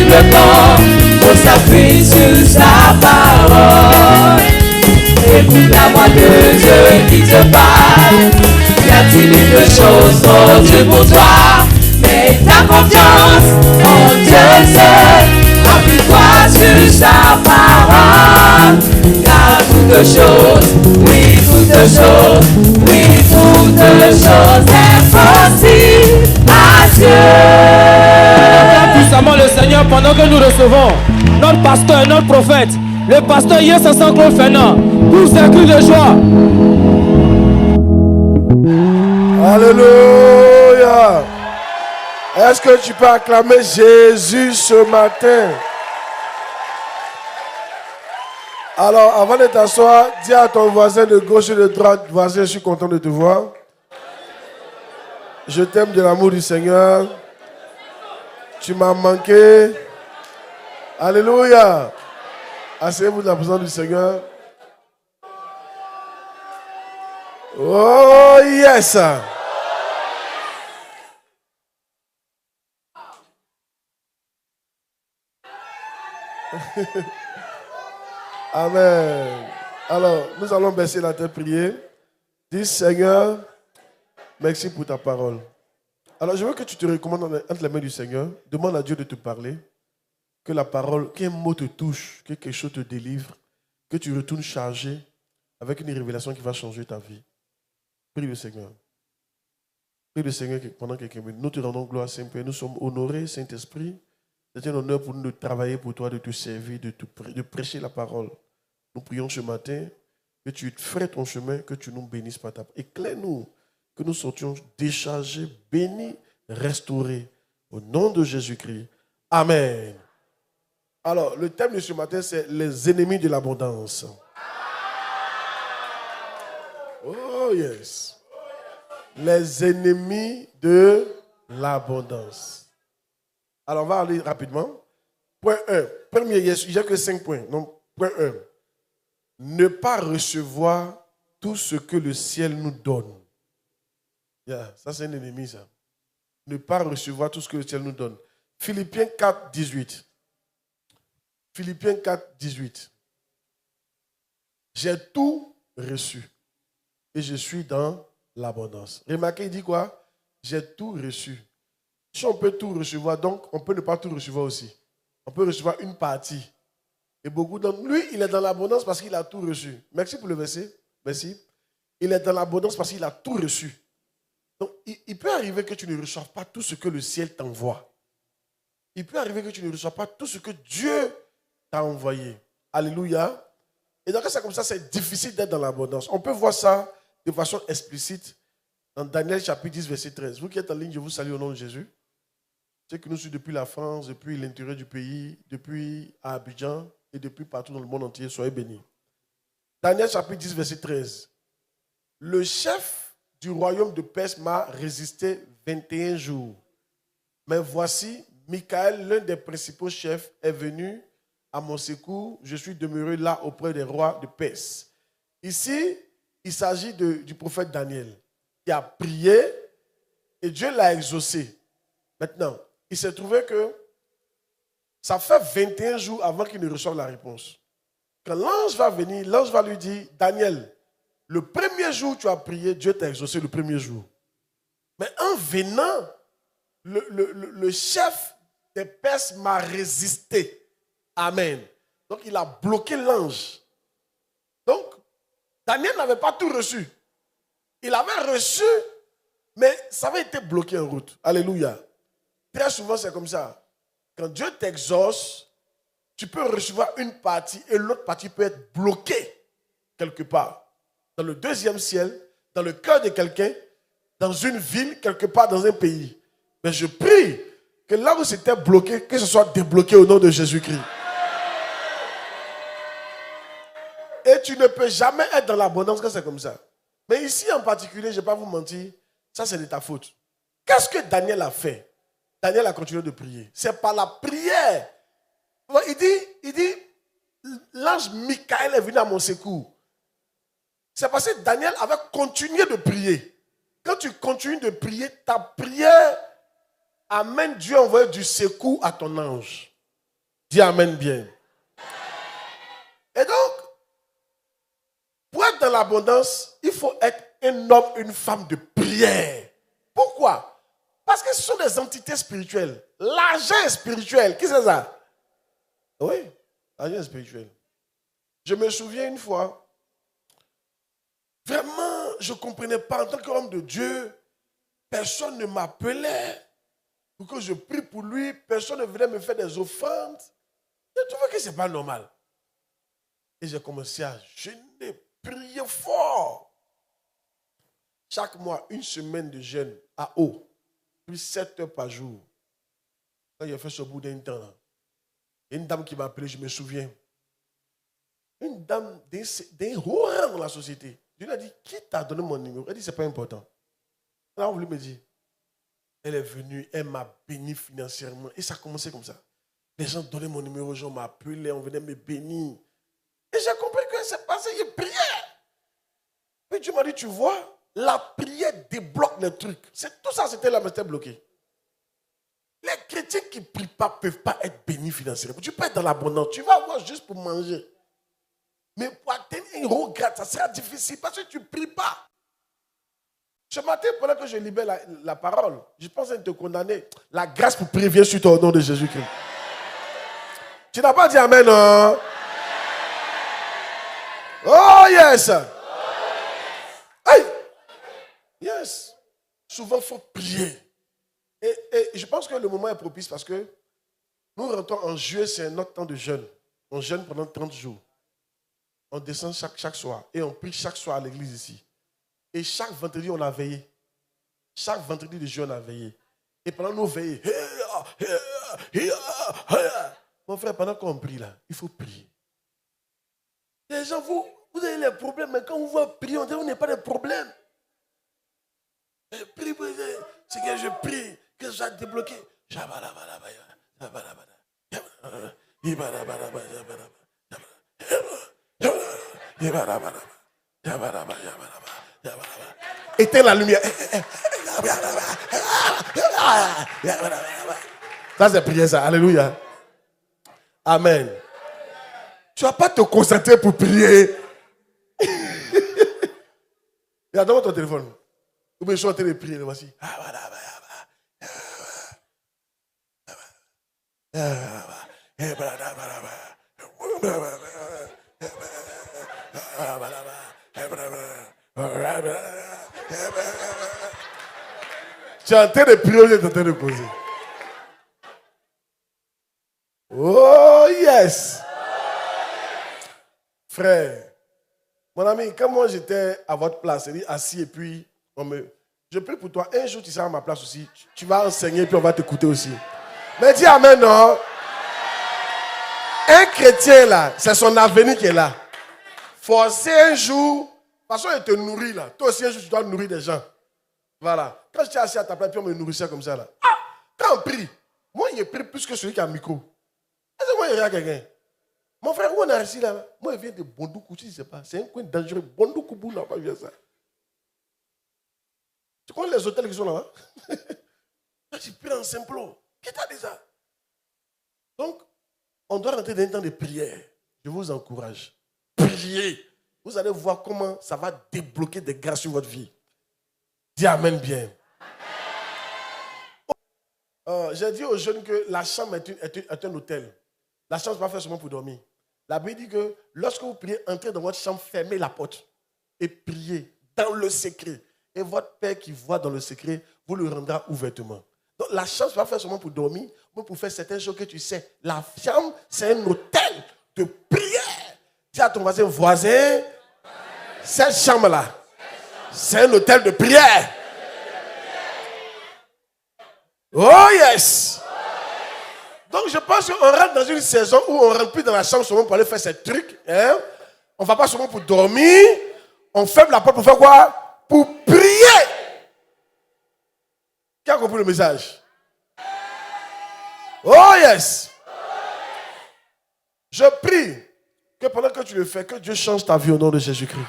le camp, on s'appuie sur sa parole. Écoute la voix de Dieu qui te parle. Y a-t-il une chose trop dure pour toi? Mets ta confiance en Dieu seul. Appuie-toi sur sa parole. Car toute chose, oui, toute chose, oui, toute chose est possible à Dieu. Puissamment le Seigneur pendant que nous recevons notre pasteur, notre prophète, le pasteur Yessa Saint-Claude Fernand, pour ses cris de joie. Alléluia. Est-ce que tu peux acclamer Jésus ce matin? Alors, avant de t'asseoir, dis à ton voisin de gauche et de droite, voisin, je suis content de te voir. Je t'aime de l'amour du Seigneur. Tu m'as manqué. Alléluia. Asseyez-vous dans la présence du Seigneur. Oh yes. Amen. Alors, nous allons baisser la tête, prier. Dis Seigneur, merci pour ta parole. Alors, je veux que tu te recommandes entre les mains du Seigneur. Demande à Dieu de te parler. Que la parole, qu'un mot te touche, que quelque chose te délivre, que tu retournes chargé avec une révélation qui va changer ta vie. Prie le Seigneur. Prie le Seigneur pendant quelques minutes. Nous te rendons gloire, Saint-Père. Nous sommes honorés, Saint-Esprit. C'est un honneur pour nous de travailler pour toi, de te servir, de prêcher la parole. Nous prions ce matin que tu ferais ton chemin, que tu nous bénisses par ta parole. Éclaire-nous, que nous sortions déchargés, bénis, restaurés. Au nom de Jésus-Christ. Amen. Alors, le thème de ce matin, c'est les ennemis de l'abondance. Oh yes. Les ennemis de l'abondance. Alors, on va aller rapidement. Point 1. Premier, il n'y a que 5 points. Donc, point 1. Ne pas recevoir tout ce que le ciel nous donne. Yeah, ça, c'est un ennemi, ça. Ne pas recevoir tout ce que le ciel nous donne. Philippiens 4, 18. Philippiens 4, 18. J'ai tout reçu et je suis dans l'abondance. Remarquez, il dit quoi? J'ai tout reçu. Si on peut tout recevoir, donc on peut ne pas tout recevoir aussi. On peut recevoir une partie. Et beaucoup d'entre lui, il est dans l'abondance parce qu'il a tout reçu. Merci pour le verset. Merci. Il est dans l'abondance parce qu'il a tout reçu. Donc, il peut arriver que tu ne reçoives pas tout ce que le ciel t'envoie. Il peut arriver que tu ne reçoives pas tout ce que Dieu t'a envoyé. Alléluia. Et donc, c'est comme ça, c'est difficile d'être dans l'abondance. On peut voir ça de façon explicite dans Daniel chapitre 10, verset 13. Vous qui êtes en ligne, je vous salue au nom de Jésus. Je sais que nous sommes depuis la France, depuis l'intérieur du pays, depuis à Abidjan et depuis partout dans le monde entier. Soyez bénis. Daniel chapitre 10, verset 13. Le chef du royaume de Perse m'a résisté 21 jours. Mais voici, Michael, l'un des principaux chefs, est venu à mon secours. Je suis demeuré là auprès des rois de Perse. Ici, il s'agit du prophète Daniel qui a prié et Dieu l'a exaucé. Maintenant, il s'est trouvé que ça fait 21 jours avant qu'il ne reçoive la réponse. Quand l'ange va venir, l'ange va lui dire, Daniel, le premier jour où tu as prié, Dieu t'a exaucé le premier jour. Mais en venant, le chef des Perses m'a résisté. Amen. Donc il a bloqué l'ange. Donc, Daniel n'avait pas tout reçu. Il avait reçu, mais ça avait été bloqué en route. Alléluia. Très souvent, c'est comme ça. Quand Dieu t'exauce, tu peux recevoir une partie et l'autre partie peut être bloquée quelque part. Dans le deuxième ciel, dans le cœur de quelqu'un, dans une ville, quelque part dans un pays. Mais je prie que là où c'était bloqué, que ce soit débloqué au nom de Jésus-Christ. Et tu ne peux jamais être dans l'abondance quand c'est comme ça. Mais ici en particulier, je ne vais pas vous mentir, ça c'est de ta faute. Qu'est-ce que Daniel a fait? Daniel a continué de prier. C'est par la prière. Il dit, l'ange Michael est venu à mon secours. C'est parce que Daniel avait continué de prier. Quand tu continues de prier, ta prière amène Dieu à envoyer du secours à ton ange. Dis amen bien. Et donc, pour être dans l'abondance, il faut être un homme, une femme de prière. Pourquoi? Parce que ce sont des entités spirituelles. L'argent est spirituel. Qui c'est ça? Oui, l'argent est spirituel. Je me souviens une fois, vraiment, je ne comprenais pas en tant qu'homme de Dieu, personne ne m'appelait pour que je prie pour lui, personne ne venait me faire des offrandes. Je trouvais que ce n'est pas normal. Et j'ai commencé à jeûner, prier fort. Chaque mois, une semaine de jeûne à eau, puis 7 heures par jour. Quand j'ai fait ce bout d'un temps, là, il y a une dame qui m'a appelé, je me souviens. Une dame d'un haut rang dans la société. Je lui ai dit, qui t'a donné mon numéro? Elle dit, c'est pas important. Elle a voulu me dire. Elle est venue, elle m'a béni financièrement. Et ça a commencé comme ça. Les gens donnaient mon numéro, les gens m'appelaient, on venait me bénir. Et j'ai compris que c'est passé, il priait. Puis Dieu m'a dit, tu vois, la prière débloque les trucs. Tout ça, c'était là, mais c'était bloqué. Les chrétiens qui ne prient pas ne peuvent pas être bénis financièrement. Tu peux être dans l'abondance, tu vas avoir juste pour manger. Mais pour atteindre un haut grade, ça sera difficile parce que tu ne pries pas. Ce matin, pendant que je libère la parole, je pense à te condamner. La grâce pour prier vient sur toi au nom de Jésus-Christ. Tu n'as pas dit amen, non? Oh yes! Hey! Yes! Souvent, il faut prier. Et je pense que le moment est propice parce que nous rentrons en juillet, c'est notre temps de jeûne. On jeûne pendant 30 jours. On descend chaque soir et on prie chaque soir à l'église ici. Et chaque vendredi, on a veillé. Chaque vendredi de jeûne, on a veillé. Et pendant nos veillées, mon frère, pendant qu'on prie là, il faut prier. Les gens, vous avez les problèmes, mais quand vous voyez prier, on dit vous n'avez pas de problème. Prie, c'est que je prie, que ça soit débloqué. Éteins la lumière. Ça, c'est prier, ça. Alléluia. Amen. Tu ne vas pas te concentrer pour prier. Et attends ton téléphone. Ou bien je suis en train de prier. Voici. Tu es en train de prier, tu es en train de poser. Oh yes! Frère, mon ami, quand moi j'étais à votre place, c'est-à-dire assis et puis je prie pour toi. Un jour tu seras à ma place aussi. Tu vas enseigner et puis on va t'écouter aussi. Mais dis amen, non? Un chrétien là, c'est son avenir qui est là. Forcer un jour, de toute façon il te nourrit là. Toi aussi un jour tu dois nourrir des gens. Voilà. Quand je suis assis à ta place, puis on me nourrissait comme ça là. Quand on prie, moi il prie plus que celui qui a un micro. Est-ce que moi il y a quelqu'un? Mon frère, où on est assis là? Moi, il vient de Bondoukou, tu ne sais pas. C'est un coin dangereux. Bondoukou, n'a pas vu ça. Tu connais les hôtels qui sont là? Tu pries en simplo. Qui t'a dit ça? Donc, on doit rentrer dans un temps de prière. Je vous encourage. Priez. Vous allez voir comment ça va débloquer des grâces sur votre vie. Dis amen bien. J'ai dit aux jeunes que la chambre est un hôtel. La chambre n'est pas faite seulement pour dormir. La Bible dit que lorsque vous priez, entrez dans votre chambre, fermez la porte et priez dans le secret. Et votre Père qui voit dans le secret vous le rendra ouvertement. Donc la chambre n'est pas faite seulement pour dormir, mais pour faire certaines choses que tu sais. La chambre, c'est un hôtel de prière. Dis à ton voisin, cette chambre-là, c'est un hôtel de prière. Oh yes! Donc je pense qu'on rentre dans une saison où on ne rentre plus dans la chambre seulement pour aller faire ces trucs. Hein? On ne va pas seulement pour dormir. On ferme la porte pour faire quoi? Pour prier. Qui a compris le message? Oh yes! Je prie que pendant que tu le fais, que Dieu change ta vie au nom de Jésus-Christ.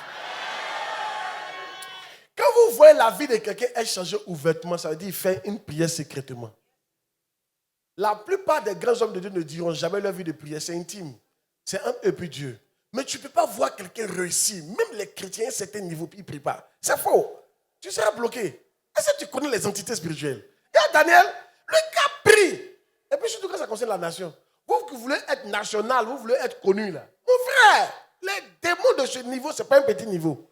Quand vous voyez la vie de quelqu'un est changée ouvertement, ça veut dire qu'il fait une prière secrètement. La plupart des grands hommes de Dieu ne diront jamais leur vie de prière. C'est intime. C'est entre eux et puis Dieu. Mais tu ne peux pas voir quelqu'un réussir. Même les chrétiens à un certain niveau, puis ils ne prient pas. C'est faux. Tu seras bloqué. Est-ce que tu connais les entités spirituelles? Et à Daniel, le gars prie. Et puis surtout quand ça concerne la nation. Vous qui voulez être national, vous voulez être connu là. Mon frère, les démons de ce niveau, ce n'est pas un petit niveau.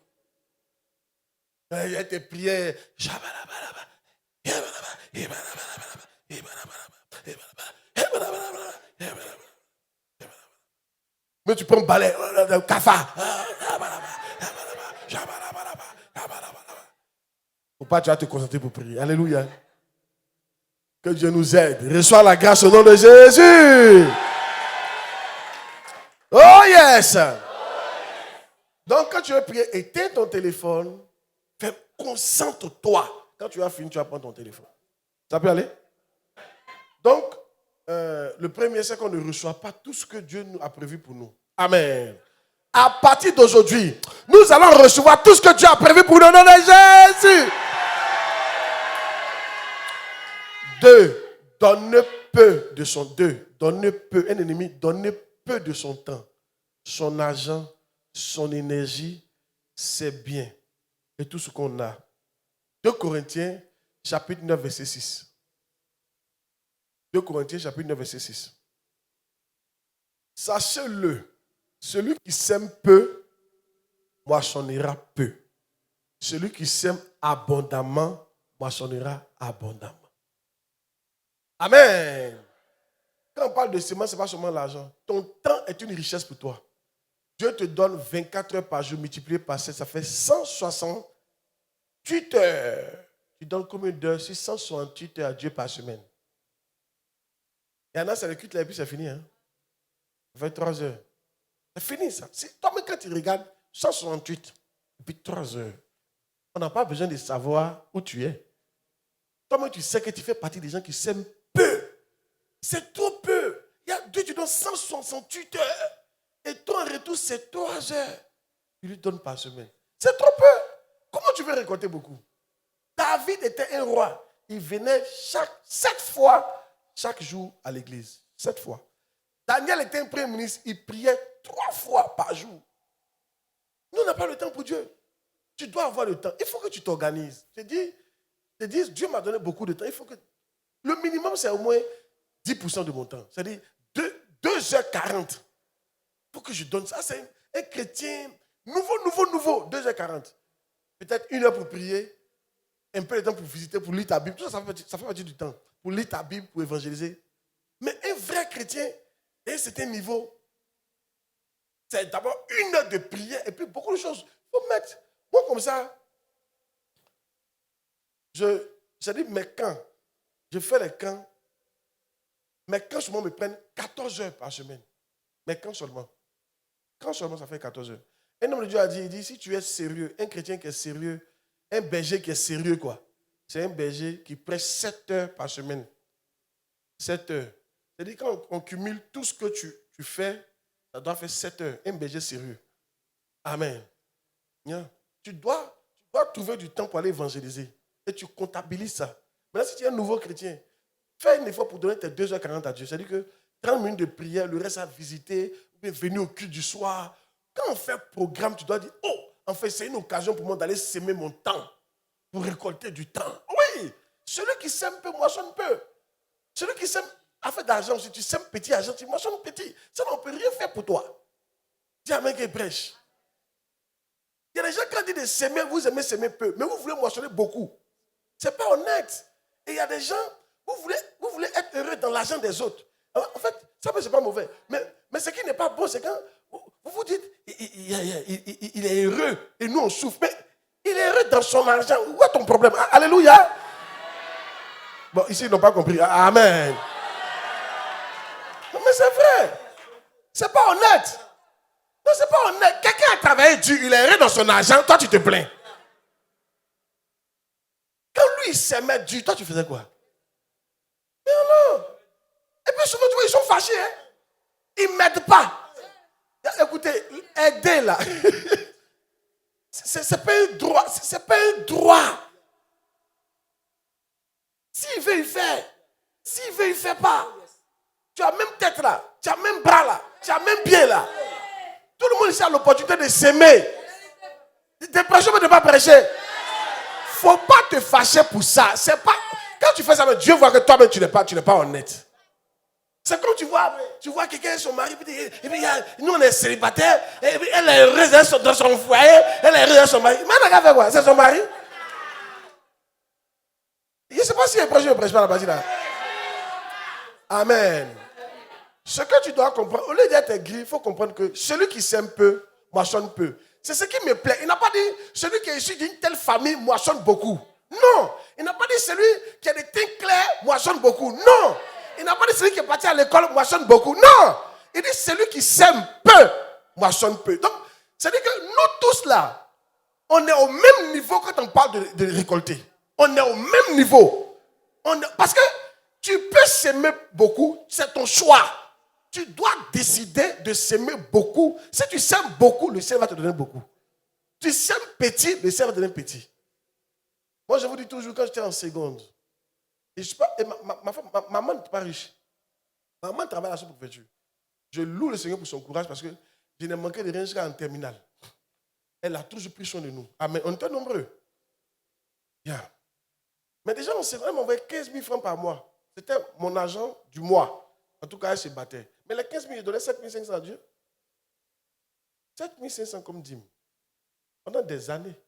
Il y a des prières. Mais tu prends un balai, cafard. Faut pas, tu vas te concentrer pour prier. Alléluia. Que Dieu nous aide. Reçois la grâce au nom de Jésus. Oh yes. Donc quand tu veux prier, éteins ton téléphone. Concentre-toi. Quand tu as fini, tu vas prendre ton téléphone. Ça peut aller? Donc, le premier, c'est qu'on ne reçoit pas tout ce que Dieu nous a prévu pour nous. Amen. À partir d'aujourd'hui, nous allons recevoir tout ce que Dieu a prévu pour nous au nom de Jésus. 2. Donne peu de son donne peu. Un ennemi donne peu de son temps, son argent, son énergie, ses biens et tout ce qu'on a. 2 Corinthiens, chapitre 9, verset 6. 2 Corinthiens, chapitre 9, verset 6. Sachez-le, celui qui sème peu, moissonnera peu. Celui qui sème abondamment, moissonnera abondamment. Amen. Quand on parle de semence, ce n'est pas seulement l'argent. Ton temps est une richesse pour toi. Dieu te donne 24 heures par jour, multiplié par 7, ça fait 168 heures. Tu donnes combien d'heures? C'est 168 heures à Dieu par semaine. Il y en a, c'est le culte là, et puis c'est fini. Hein? 23 heures. C'est fini ça. Toi-même, quand tu regardes, 168, et puis 3 heures. On n'a pas besoin de savoir où tu es. Toi-même, tu sais que tu fais partie des gens qui s'aiment peu. C'est trop peu. Il y a Dieu, tu donnes 168 heures. Et toi, en retour, c'est 3 heures. Tu lui donnes par semaine. C'est trop peu. Comment tu veux récolter beaucoup? David était un roi. Il venait 7 fois chaque jour à l'église. 7 fois. Daniel était un premier ministre. Il priait 3 fois par jour. Nous, on n'a pas le temps pour Dieu. Tu dois avoir le temps. Il faut que tu t'organises. Je dis, Dieu m'a donné beaucoup de temps. Il faut que... Le minimum, c'est au moins 10% de mon temps. C'est-à-dire 2h40. Il faut que je donne ça. C'est un chrétien nouveau. 2h40. Peut-être 1 heure pour prier. Un peu de temps pour visiter, pour lire ta Bible. Tout ça, ça fait partie du temps. Pour lire ta Bible, pour évangéliser. Mais un vrai chrétien, à un certain niveau, c'est d'abord 1 heure de prière et puis beaucoup de choses. Il faut mettre. Moi, comme ça, je dis, mes camps, je fais les camps. Mes camps seulement me prennent 14 heures par semaine. Mes camps seulement. Quand seulement, ça fait 14 heures. Un homme de Dieu a dit, il dit, si tu es sérieux, un chrétien qui est sérieux, un berger qui est sérieux, quoi. C'est un berger qui prêche 7 heures par semaine. 7 heures. C'est-à-dire quand on cumule tout ce que tu fais, ça doit faire 7 heures. Un berger sérieux. Amen. Bien. Tu dois trouver du temps pour aller évangéliser. Et tu comptabilises ça. Maintenant, si tu es un nouveau chrétien, fais un effort pour donner tes 2h40 à Dieu. C'est-à-dire que 30 minutes de prière, le reste à visiter, ou bien venir au culte du soir. Quand on fait programme, tu dois dire, oh, en fait, c'est une occasion pour moi d'aller s'aimer mon temps, pour récolter du temps. Oui, celui qui sème peu, moissonne peu. Celui qui sème a fait d'argent, si tu sèmes petit argent, tu moissonnes petit. Ça, on ne peut rien faire pour toi. Dis Amen qui brèche. Il y a des gens qui ont dit de s'aimer, vous aimez s'aimer peu, mais vous voulez moissonner beaucoup. Ce n'est pas honnête. Et il y a des gens, vous voulez être heureux dans l'argent des autres. Alors, en fait, ça, ce n'est pas mauvais. Mais ce qui n'est pas bon, c'est quand vous vous dites, il est heureux et nous on souffre. Mais il est heureux dans son argent. Où est ton problème? Alléluia. Bon, ici, ils n'ont pas compris. Amen. Mais c'est vrai. C'est pas honnête. Non, c'est pas honnête. Quelqu'un a travaillé dur, il est heureux dans son argent, toi tu te plains. Quand lui il s'aimait dur, toi tu faisais quoi? Mais non. Et puis souvent, tu vois, ils sont fâchés. Hein? Ils ne m'aident pas. Écoutez, aider là. C'est pas un droit. C'est pas un droit. S'il veut, il fait. S'il veut, il ne fait pas. Tu as même tête là. Tu as même bras là. Tu as même pied là. Tout le monde ici a l'opportunité de s'aimer. Tes prêcheurs ne peuvent pas prêcher. Il ne faut pas te fâcher pour ça. C'est pas... Quand tu fais ça, Dieu voit que toi-même, tu n'es pas honnête. C'est comme tu vois quelqu'un et son mari, et puis nous on est célibataires, et puis elle est heureuse dans son foyer, elle est heureuse dans son mari. Mais elle a fait quoi? C'est son mari? Je ne sais pas si elle prêche ou elle ne prêche pas la partie là. Amen. Ce que tu dois comprendre, au lieu d'être aigri, il faut comprendre que celui qui sème peu, moissonne peu. C'est ce qui me plaît. Il n'a pas dit celui qui est issu d'une telle famille moissonne beaucoup. Non. Il n'a pas dit celui qui a des teintes clairs moissonne beaucoup. Non. Il n'a pas dit celui qui est parti à l'école moissonne beaucoup. Non. Il dit celui qui sème peu moissonne peu. Donc, c'est-à-dire que nous tous là, on est au même niveau quand on parle de récolter. On est au même niveau. Parce que tu peux s'aimer beaucoup, c'est ton choix. Tu dois décider de s'aimer beaucoup. Si tu sèmes beaucoup, le ciel va te donner beaucoup. Tu sèmes petit, le ciel va te donner petit. Moi, je vous dis toujours, quand j'étais en seconde, et je sais pas, et ma maman n'est pas riche. Ma maman travaille à la sous-préfecture. Je loue le Seigneur pour son courage parce que je n'ai manqué de rien jusqu'à en terminale. Elle a toujours pris soin de nous. Amen. On était nombreux. Yeah. Mais déjà, elle m'envoyait 15 000 francs par mois. C'était mon argent du mois. En tout cas, elle se battait. Mais les 15 000, je donnais 7 500 à Dieu. 7 500 comme dîme. Pendant des années.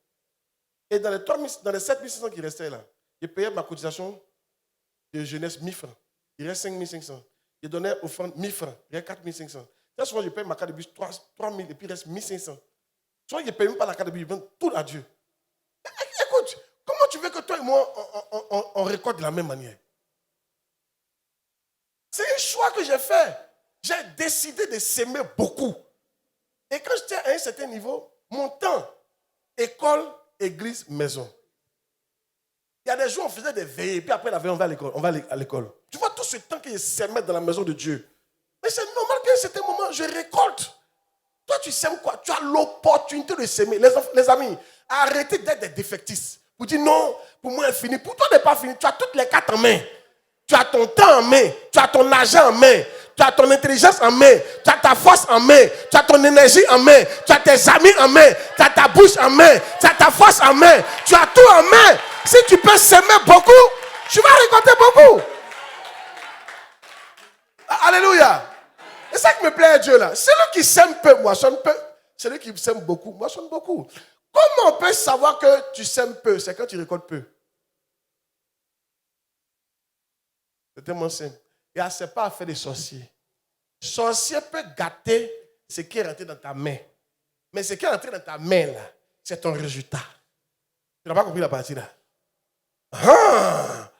Et dans les 7 500 qui restaient là, je payais ma cotisation de jeunesse 1000 francs. Il reste 5 500. Je donnais offrande 1000 francs. Il reste 4 500. Très souvent, je paye ma carte de bus 3 000 et puis il reste 1 500. Souvent, je ne paye même pas la carte de bus, je donne tout à Dieu. Écoute, comment tu veux que toi et moi, on récolte de la même manière? C'est un choix que j'ai fait. J'ai décidé de s'aimer beaucoup. Et quand j'étais à un certain niveau, mon temps, école, église, maison. Il y a des jours, on faisait des veillées, puis après la veille, on va à l'école. Tu vois tout ce temps que je s'aimais dans la maison de Dieu. Mais c'est normal qu'à un certain moment, je récolte. Toi, tu sèmes quoi? Tu as l'opportunité de s'aimer. Les amis, arrêtez d'être des défectistes. Vous dites non, pour moi, c'est fini. Pour toi, ce n'est pas fini. Tu as toutes les cartes en main. Tu as ton temps en main, tu as ton argent en main, tu as ton intelligence en main, tu as ta force en main, tu as ton énergie en main, tu as tes amis en main, tu as ta bouche en main, tu as ta force en main, tu as tout en main. Si tu peux s'aimer beaucoup, tu vas récolter beaucoup. Alléluia. C'est ça qui me plaît à Dieu là. Celui qui s'aime peu, moissonne peu. Celui qui s'aime beaucoup, moissonne beaucoup. Comment on peut savoir que tu s'aimes peu? C'est quand tu récoltes peu. C'est tellement simple. Et ce n'est pas affaire des sorciers. Sorcier peut gâter ce qui est rentré dans ta main. Mais ce qui est rentré dans ta main, là, c'est ton résultat. Tu n'as pas compris la partie là? Ah!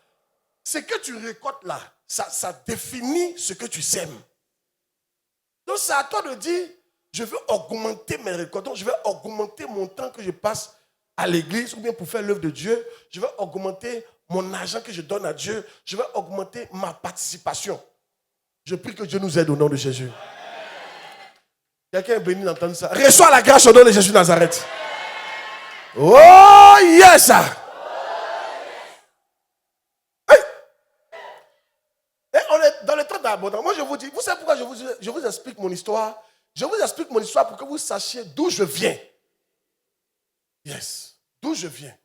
Ce que tu récoltes là, ça définit ce que tu sèmes. Donc c'est à toi de dire, je veux augmenter mes récoltes. Donc je veux augmenter mon temps que je passe à l'église ou bien pour faire l'œuvre de Dieu. Je veux augmenter mon argent que je donne à Dieu. Je veux augmenter ma participation. Je prie que Dieu nous aide au nom de Jésus. Quelqu'un est béni d'entendre ça. Reçois la grâce au nom de Jésus de Nazareth. Oh yes! Hey. Et on est dans le temps d'abondance. Moi je vous dis, vous savez pourquoi je vous explique mon histoire? Je vous explique mon histoire pour que vous sachiez d'où je viens. Yes. D'où je viens.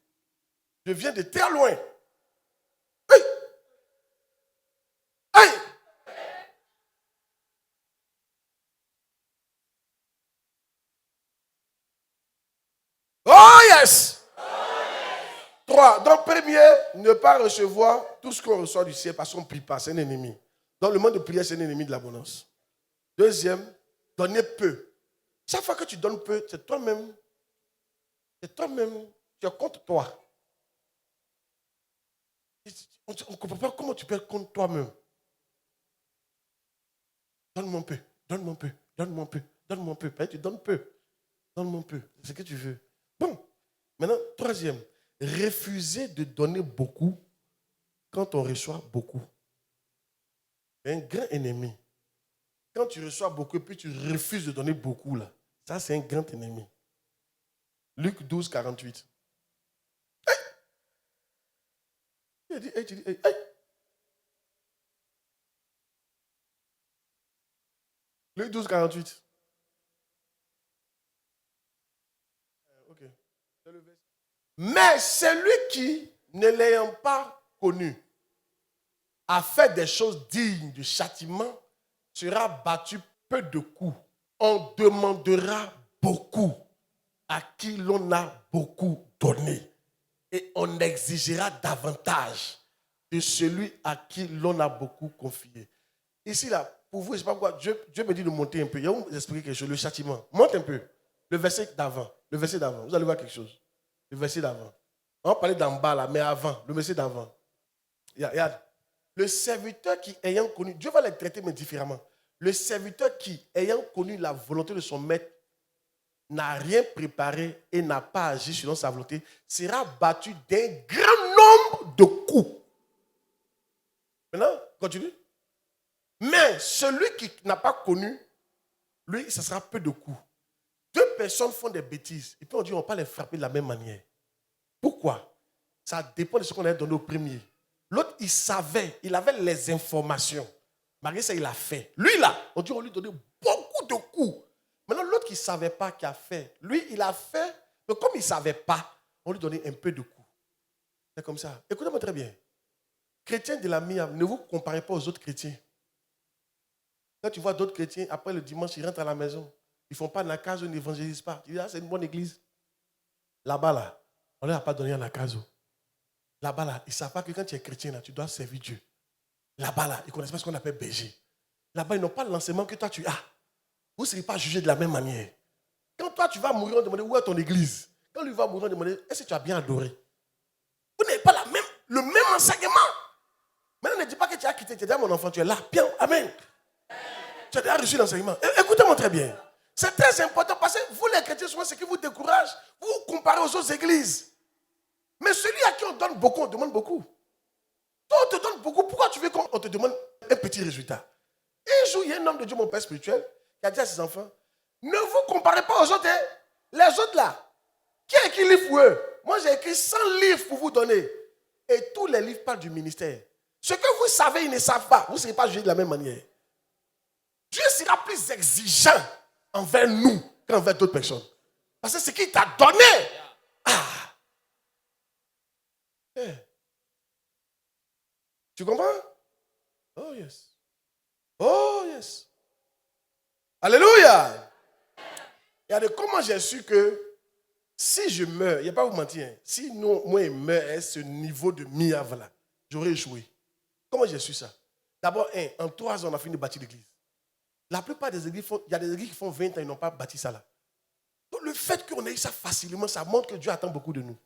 Je viens de très loin. Hey. Hey. Oh yes. 3. Donc premier, ne pas recevoir tout ce qu'on reçoit du ciel parce qu'on ne prie pas, c'est un ennemi. Dans le monde de prière, c'est un ennemi de l'abondance. Deuxième, donner peu. Chaque fois que tu donnes peu, c'est toi-même, tu es contre toi. On ne comprend pas comment tu peux être contre toi-même. Donne-moi peu, donne-moi peu, donne-moi peu, donne-moi peu. Tu donnes peu, donne-moi peu, c'est ce que tu veux. Bon, maintenant, troisième, refuser de donner beaucoup quand on reçoit beaucoup. C'est un grand ennemi. Quand tu reçois beaucoup et puis tu refuses de donner beaucoup, là, ça c'est un grand ennemi. Luc 12, 48. Hey! Il dit, hey, tu dis, hey, hey! Luc 12, 48. Ok. Mais celui qui, ne l'ayant pas connu, a fait des choses dignes du châtiment, sera battu peu de coups. On demandera beaucoup à qui l'on a beaucoup donné. Et on exigera davantage de celui à qui l'on a beaucoup confié. Ici, là, pour vous, je ne sais pas pourquoi, Dieu me dit de monter un peu. Il va vous expliquer quelque chose, le châtiment. Monte un peu. Le verset d'avant. Vous allez voir quelque chose. Le verset d'avant. On va parler d'en bas, là, mais avant. Le verset d'avant. Regarde. Le serviteur qui, ayant connu, Dieu va les traiter, mais différemment. Le serviteur qui, ayant connu la volonté de son maître, n'a rien préparé et n'a pas agi selon sa volonté, sera battu d'un grand nombre de coups. Maintenant, continue. Mais celui qui n'a pas connu, lui, ce sera peu de coups. Deux personnes font des bêtises. Et puis on dit, on ne va pas les frapper de la même manière. Pourquoi? Ça dépend de ce qu'on a donné au premier. L'autre, il savait, il avait les informations. Malgré ça, il a fait. Lui, là, on dit, on lui donnait beaucoup de coups. Maintenant, l'autre qui ne savait pas, qui a fait, lui, il a fait, mais comme il ne savait pas, on lui donnait un peu de coups. C'est comme ça. Écoutez-moi très bien. Chrétiens de la MIA, ne vous comparez pas aux autres chrétiens. Quand tu vois d'autres chrétiens, après le dimanche, ils rentrent à la maison. Ils ne font pas nakazo, ils n'évangélisent pas. Tu dis, ah, c'est une bonne église. Là-bas, là, on ne leur a pas donné un nakazo. Là-bas, là, ils ne savent pas que quand tu es chrétien, là, tu dois servir Dieu. Là-bas, là, ils ne connaissent pas ce qu'on appelle berger. Là-bas, ils n'ont pas l'enseignement que toi, tu as. Vous ne serez pas jugé de la même manière. Quand toi, tu vas mourir, on va demander où est ton église. Quand lui va mourir, on va demander est-ce que tu as bien adoré. Vous n'avez pas le même enseignement. Maintenant, ne dis pas que tu as quitté. Tu es déjà mon enfant, tu es là. Bien, amen. Tu as déjà reçu l'enseignement. Écoutez-moi très bien. C'est très important parce que vous, les chrétiens, souvent, ce qui vous décourage, vous vous comparez aux autres églises. Mais celui à qui on donne beaucoup, on demande beaucoup. Toi, on te donne beaucoup. Pourquoi tu veux qu'on te demande un petit résultat? Un jour, il y a un homme de Dieu, mon père spirituel, qui a dit à ses enfants, ne vous comparez pas aux autres. Hein. Les autres là, qui a écrit un livre pour eux? Moi, j'ai écrit 100 livres pour vous donner. Et tous les livres parlent du ministère. Ce que vous savez, ils ne savent pas. Vous ne serez pas jugés de la même manière. Dieu sera plus exigeant envers nous qu'envers d'autres personnes. Parce que c'est ce qu'il t'a donné. Ah. Tu comprends? Oh yes. Oh yes. Alléluia. Regardez comment j'ai su que si je meurs, il n'y a pas à vous mentir, hein, si moi je meurs à ce niveau de miave là, j'aurais échoué. Comment j'ai su ça? D'abord, en 3 ans, on a fini de bâtir l'église. La plupart des églises, il y a des églises qui font 20 ans, ils n'ont pas bâti ça là. Donc le fait qu'on ait eu ça facilement, ça montre que Dieu attend beaucoup de nous.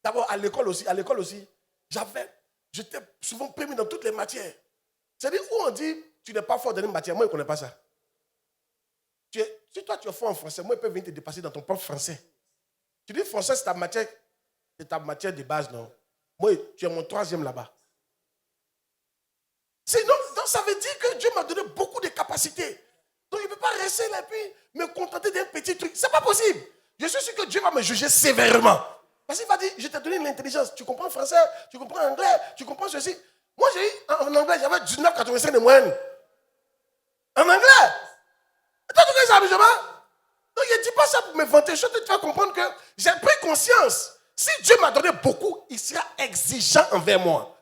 D'abord, à l'école aussi, j'étais souvent premier dans toutes les matières. C'est-à-dire où on dit, tu n'es pas fort dans une matière, moi je ne connais pas ça. Si toi tu es fort en français, moi je peux venir te dépasser dans ton propre français. Tu dis français, c'est ta matière de base, non? Moi, tu es mon 3e là-bas. Donc ça veut dire que Dieu m'a donné beaucoup de capacités. Donc il ne peut pas rester là et puis me contenter d'un petit truc. Ce n'est pas possible. Je suis sûr que Dieu va me juger sévèrement. Parce qu'il va dire, je t'ai donné l'intelligence. Tu comprends français, tu comprends anglais, tu comprends ceci. Moi, j'ai eu en anglais, j'avais 19,85 de moyenne. En anglais. Et toi, tu fais ça amusement? Donc, je ne dis pas ça pour me vanter. Je te fais comprendre que j'ai pris conscience. Si Dieu m'a donné beaucoup, il sera exigeant envers moi.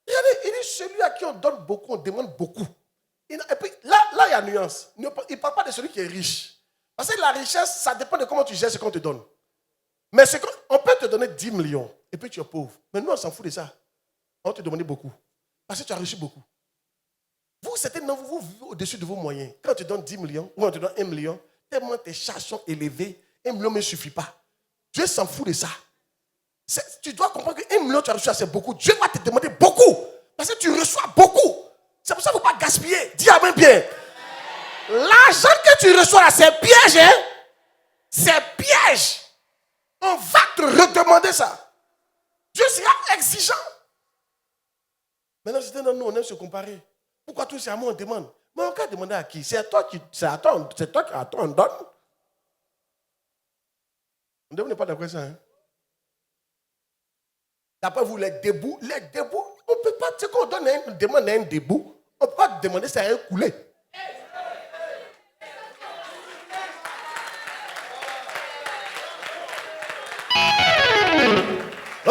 Regardez, il dit, celui à qui on donne beaucoup, on demande beaucoup. Et puis, là, il y a nuance. Il ne parle pas de celui qui est riche. Parce que la richesse, ça dépend de comment tu gères ce qu'on te donne. Mais on peut te donner 10 millions et puis tu es pauvre. Mais nous, on s'en fout de ça. On te demande beaucoup. Parce que tu as reçu beaucoup. Vous, certainement, vous vivez au-dessus de vos moyens. Quand on te donne 10 millions ou on te donne 1 million, tellement tes charges sont élevées, 1 million ne suffit pas. Dieu s'en fout de ça. Tu dois comprendre que 1 million, tu as reçu assez beaucoup. Dieu va te demander beaucoup. Parce que tu reçois beaucoup. C'est pour ça qu'il ne faut pas gaspiller. Dis amen bien. L'argent que tu reçois là, c'est piège. Hein? C'est piège. On va te redemander ça. Dieu sera exigeant. Maintenant, c'est dans nous, on aime se comparer. Pourquoi tout c'est à moi on demande? Mais on va demander à qui? C'est à toi qui on donne. On n'est pas d'accord ça. Hein? D'après vous, les débouts, on ne peut pas, tu sais qu'on demande à un début, on ne peut pas demander ça à un coulé.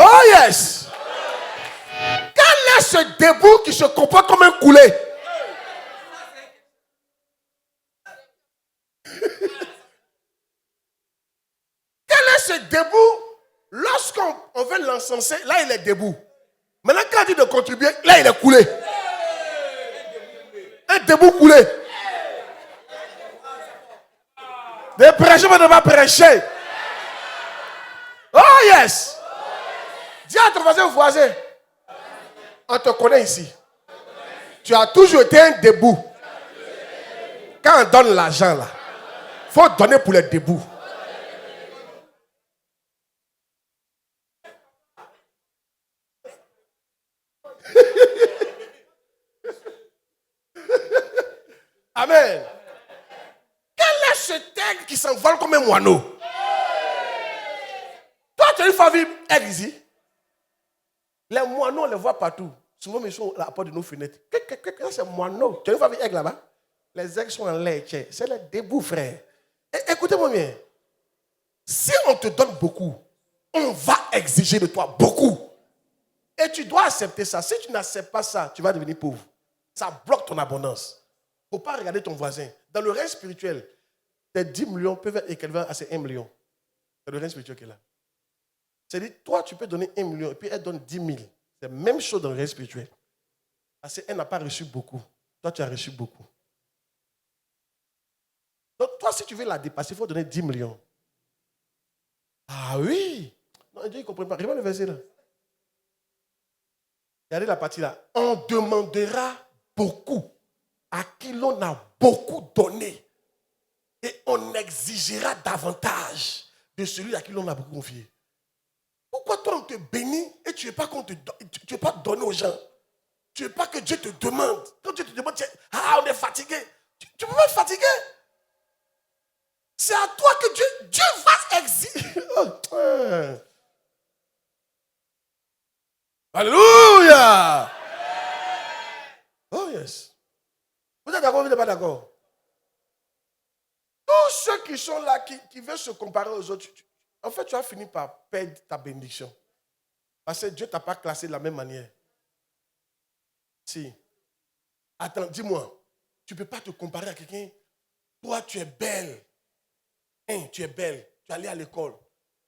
Oh yes. Quel est ce debout qui se comporte comme un coulé? Quel est ce debout? Lorsqu'on veut l'encenser, là il est debout. Maintenant quand il dit de contribuer, là il est coulé. Un debout coulé. De prêcher mais de ne pas prêcher. Oh yes. Dis à ton voisin, on te connaît ici. Tu as toujours été un debout. Quand on donne l'argent là, il faut donner pour les debout. Amen. Quel est ce aigle qui s'envole comme un moineau? Toi, tu as une famille aigle ici. Les moineaux, on les voit partout. Souvent, ils sont à la porte de nos fenêtres. C'est un moineau. Tu as une famille aigle là-bas? Les aigles sont en l'air. C'est les debout, frère. Écoutez-moi bien. Si on te donne beaucoup, on va exiger de toi beaucoup. Et tu dois accepter ça. Si tu n'acceptes pas ça, tu vas devenir pauvre. Ça bloque ton abondance. Il ne faut pas regarder ton voisin. Dans le règne spirituel, tes 10 millions peuvent être équivalents à ces 1 million. C'est le règne spirituel qui est là. C'est-à-dire, toi, tu peux donner 1 million et puis elle donne 10 000. C'est la même chose dans le règne spirituel. Parce qu'elle n'a pas reçu beaucoup. Toi, tu as reçu beaucoup. Donc, toi, si tu veux la dépasser, il faut donner 10 millions. Ah oui! Non, Dieu, il ne comprend pas. Regarde le verset là. Regardez la partie là. On demandera beaucoup à qui l'on a beaucoup donné. Et on exigera davantage de celui à qui l'on a beaucoup confié. Pourquoi toi on te bénit et tu ne veux pas qu'on te tu veux pas donner aux gens? Tu ne veux pas que Dieu te demande. Quand Dieu te demande, on est fatigué. Tu ne peux pas être fatigué. C'est à toi que Dieu va exiger. Alléluia. Oh yes. Vous êtes d'accord ou vous n'êtes pas d'accord? Tous ceux qui sont là, qui veulent se comparer aux autres, en fait, tu vas finir par perdre ta bénédiction. Parce que Dieu ne t'a pas classé de la même manière. Si. Attends, dis-moi. Tu ne peux pas te comparer à quelqu'un. Toi, tu es belle. Tu es belle. Tu es allée à l'école.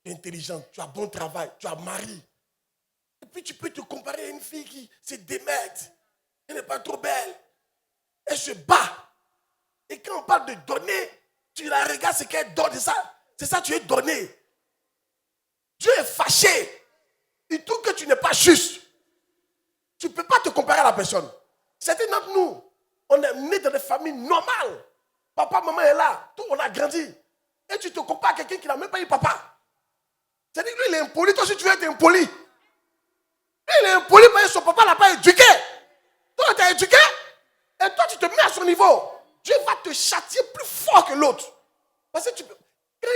Tu es intelligente. Tu as bon travail. Tu as mari. Et puis, tu peux te comparer à une fille qui se démène. Elle n'est pas trop belle. Elle se bat. Et quand on parle de donner, tu la regardes ce qu'elle donne. C'est ça, tu es donné. Dieu est fâché. Il trouve que tu n'es pas juste. Tu ne peux pas te comparer à la personne. Certains d'entre nous, on est nés dans des familles normales. Papa, maman est là. Tout, on a grandi. Et tu te compares à quelqu'un qui n'a même pas eu papa. C'est-à-dire que lui, il est impoli. Toi, si tu veux être impoli. Lui, il est impoli parce que son papa ne l'a pas éduqué. Toi, tu es éduqué. Et toi, tu te mets à son niveau. Dieu va te châtier plus fort que l'autre. Parce que quand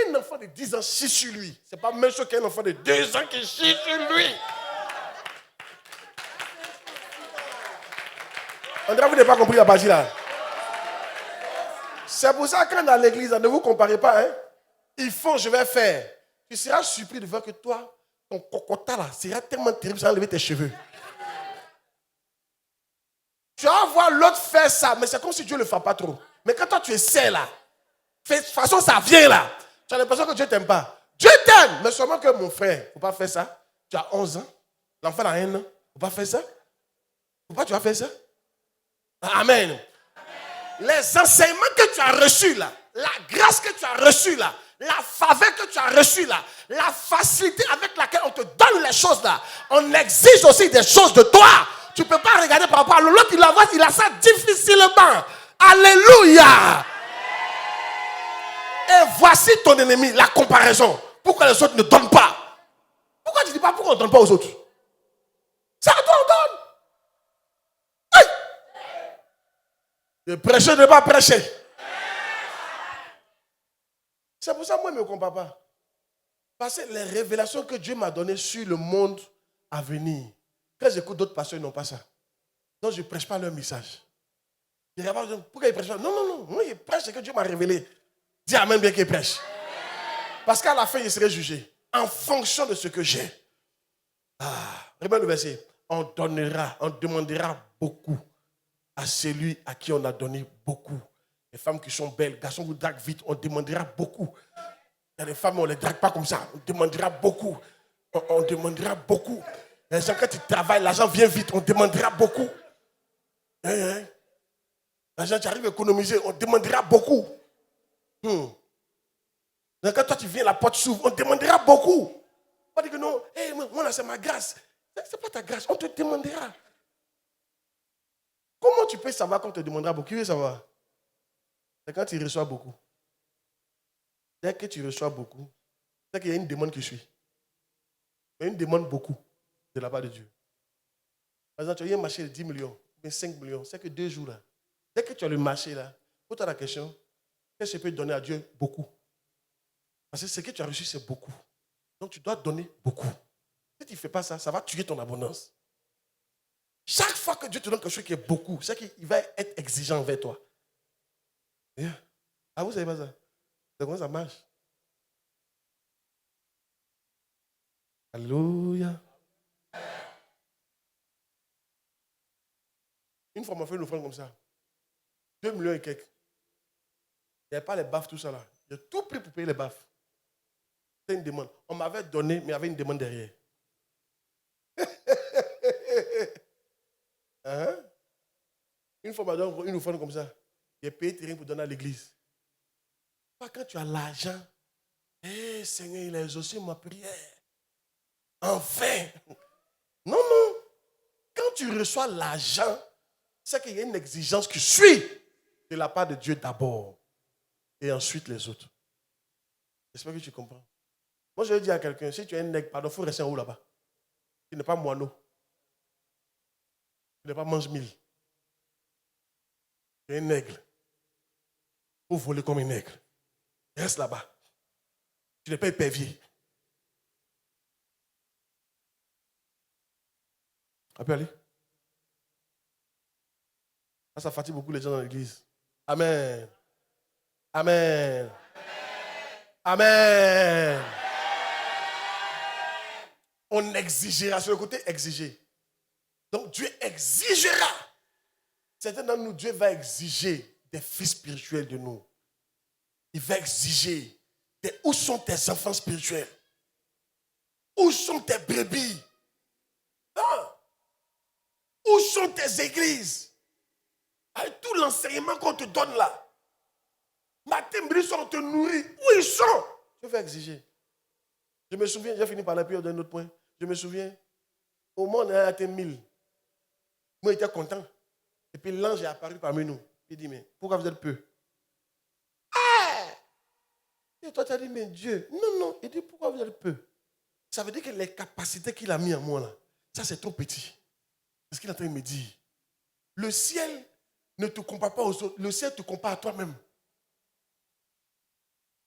un enfant de 10 ans chie sur lui, ce n'est pas même chose qu'un enfant de 2 ans qui chie sur lui. On dirait que vous n'avez pas compris la partie là. C'est pour ça que dans l'église, ne vous comparez pas. Hein? Ils font, je vais faire. Tu seras surpris de voir que toi, ton cocotat là, sera tellement terrible, ça va enlever tes cheveux. Tu vas voir l'autre faire ça, mais c'est comme si Dieu ne le fait pas trop. Mais quand toi tu essaies là, de toute façon ça vient là, tu as l'impression que Dieu ne t'aime pas. Dieu t'aime, mais seulement que mon frère, il ne faut pas faire ça. Tu as 11 ans, l'enfant a 1 an, il ne faut pas faire ça. Pourquoi tu vas faire ça? Amen. Les enseignements que tu as reçus là, la grâce que tu as reçue là, la faveur que tu as reçue là, la facilité avec laquelle on te donne les choses là, on exige aussi des choses de toi. Tu ne peux pas regarder par rapport à l'autre, il a ça difficilement. Alléluia. Et voici ton ennemi, la comparaison. Pourquoi les autres ne donnent pas? Pourquoi tu ne dis pas pourquoi on ne donne pas aux autres? C'est à toi on donne. Hey. De prêcher, de ne pas prêcher. C'est pour ça que moi, je ne me compare pas. Parce que les révélations que Dieu m'a données sur le monde à venir, quand j'écoute d'autres pasteurs, ils n'ont pas ça. Donc, je ne prêche pas leur message. Pourquoi ils prêchent pas? Non. Moi, ils prêchent ce que Dieu m'a révélé. Dis amen bien qu'ils prêchent. Parce qu'à la fin, ils seraient jugés en fonction de ce que j'ai. Regarde le verset. On demandera beaucoup à celui à qui on a donné beaucoup. Les femmes qui sont belles, garçons vous draguent vite, on demandera beaucoup. Il y a des femmes, on ne les drague pas comme ça. On demandera beaucoup. On demandera beaucoup. Les gens, quand tu travailles, l'argent vient vite, on demandera beaucoup. L'argent, tu arrives à économiser, on demandera beaucoup. Quand toi, tu viens, la porte s'ouvre, on demandera beaucoup. On dit que non, moi, là, c'est ma grâce. Ce n'est pas ta grâce, on te demandera. Comment tu peux savoir qu'on te demandera beaucoup? Qui veut savoir? C'est quand tu reçois beaucoup. Dès que tu reçois beaucoup, c'est qu'il y a une demande qui suit. Il y a une demande beaucoup de la part de Dieu. Par exemple, tu as eu un marché de 10 millions, mais 5 millions, c'est que 2 jours là. Dès que tu as le marché là, pose-toi la question, qu'est-ce que je peux donner à Dieu? Beaucoup. Parce que ce que tu as reçu, c'est beaucoup. Donc tu dois donner beaucoup. Si tu ne fais pas ça, ça va tuer ton abondance. Chaque fois que Dieu te donne quelque chose qui est beaucoup, c'est qu'il va être exigeant envers toi. Ah, vous ne savez pas ça? C'est comment ça marche? Alléluia. Une fois, on m'a fait une offrande comme ça. 2 millions et quelques. Il n'y avait pas les baffes, tout ça là. J'ai tout pris pour payer les baffes. C'était une demande. On m'avait donné, mais il y avait une demande derrière. Une fois, on m'a donné une offrande comme ça. J'ai payé tes rien pour donner à l'église. Quand tu as l'argent, Seigneur, il a exaucé ma prière. Enfin. Non. Quand tu reçois l'argent, c'est qu'il y a une exigence qui suit de la part de Dieu d'abord. Et ensuite les autres. J'espère que tu comprends. Moi, je vais dire à quelqu'un, si tu es un nègre, pardon, il faut rester en haut là-bas. Tu n'es pas moineau. Tu n'es pas mange-mille. Tu es un nègre. Il faut voler comme un nègre. Reste là-bas. Tu n'es pas épervier. On peut aller? Ça fatigue beaucoup les gens dans l'église. Amen. Amen. Amen. On exigera, sur le côté exiger. Donc Dieu exigera. Certains d'entre nous, Dieu va exiger des fils spirituels de nous. Il va exiger où sont tes enfants spirituels? Où sont tes brebis? Où sont tes églises? Avec tout l'enseignement qu'on te donne là. Matin, midi, soir, on te nourrit. Où ils sont? Je vais exiger. Je me souviens, j'ai fini par la prière d'un autre point. Je me souviens, au monde, on a atteint 1000. Moi, j'étais content. Et puis l'ange est apparu parmi nous. Il dit, mais pourquoi vous êtes peu? Et toi, tu as dit, mais Dieu, non. Il dit, pourquoi vous êtes peu? Ça veut dire que les capacités qu'il a mis en moi, là, ça, c'est trop petit. C'est ce qu'il est en train de me dire. Le ciel ne te compare pas aux autres. Le ciel te compare à toi-même.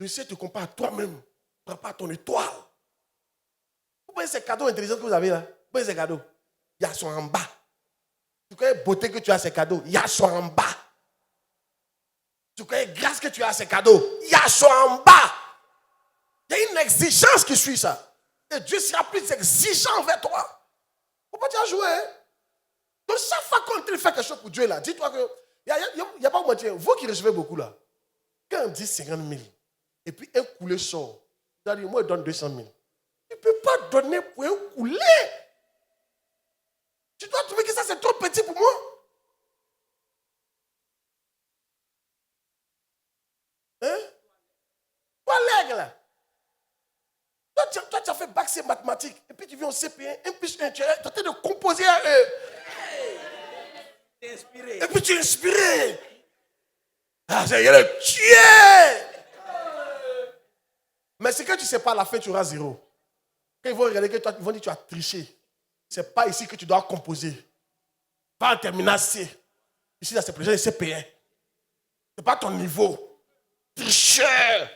Le ciel te compare à toi-même. Pas à ton étoile. Vous voyez ces cadeaux intelligents que vous avez là? Vous voyez ces cadeaux? Il y a son en bas. Tu connais la beauté que tu as ces cadeaux? Il y a son en bas. Tu connais la grâce que tu as ces cadeaux? Il y a son en bas. Il y a une exigence qui suit ça. Et Dieu sera plus exigeant envers toi. Il ne faut pas t'y jouer. Hein? Donc chaque fois qu'on fait quelque chose pour Dieu là, dis-toi que il n'y a pas de mentir. Vous qui recevez beaucoup là, quand on dit 50 000, et puis un coulé sort, tu as dit, moi je donne 200 000. Tu ne peux pas donner pour un coulé. Tu dois trouver que ça c'est trop petit pour moi. Hein? Toi l'aigle. Toi tu as fait bac C mathématiques, et puis tu viens au CP1, 1 plus 1, tu es en train de composer à eux. Et puis tu es inspiré. Ah, c'est le tuer. Mais c'est que tu ne sais pas, à la fin, tu auras 0. Quand ils vont regarder que toi, ils vont dire que tu as triché. Ce n'est pas ici que tu dois composer. Pas en terminale C. Ici, là, c'est pour les gens de CP1. Ce n'est pas ton niveau. Tricheur.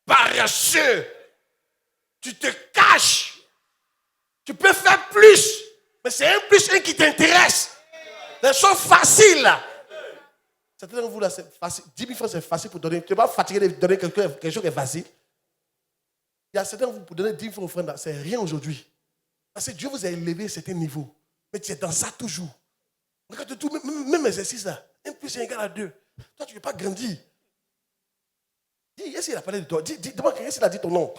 Paresseux. Tu te caches. Tu peux faire plus. Mais c'est 1 plus 1 qui t'intéresse. Les choses faciles. Certains de vous, là, c'est facile. 10 000 francs, c'est facile pour donner. Tu n'es pas fatigué de donner quelque chose qui est facile. Il y a certains de vous, pour donner 10 000 francs, c'est rien aujourd'hui. Parce que Dieu vous a élevé à un certain niveau. Mais tu es dans ça toujours. Regarde tout, même exercice là. 1 plus 1 égale à 2. Toi, tu ne veux pas grandir. Dis, est-ce qu'il a parlé de toi? Demande est-ce qu'il a dit ton nom.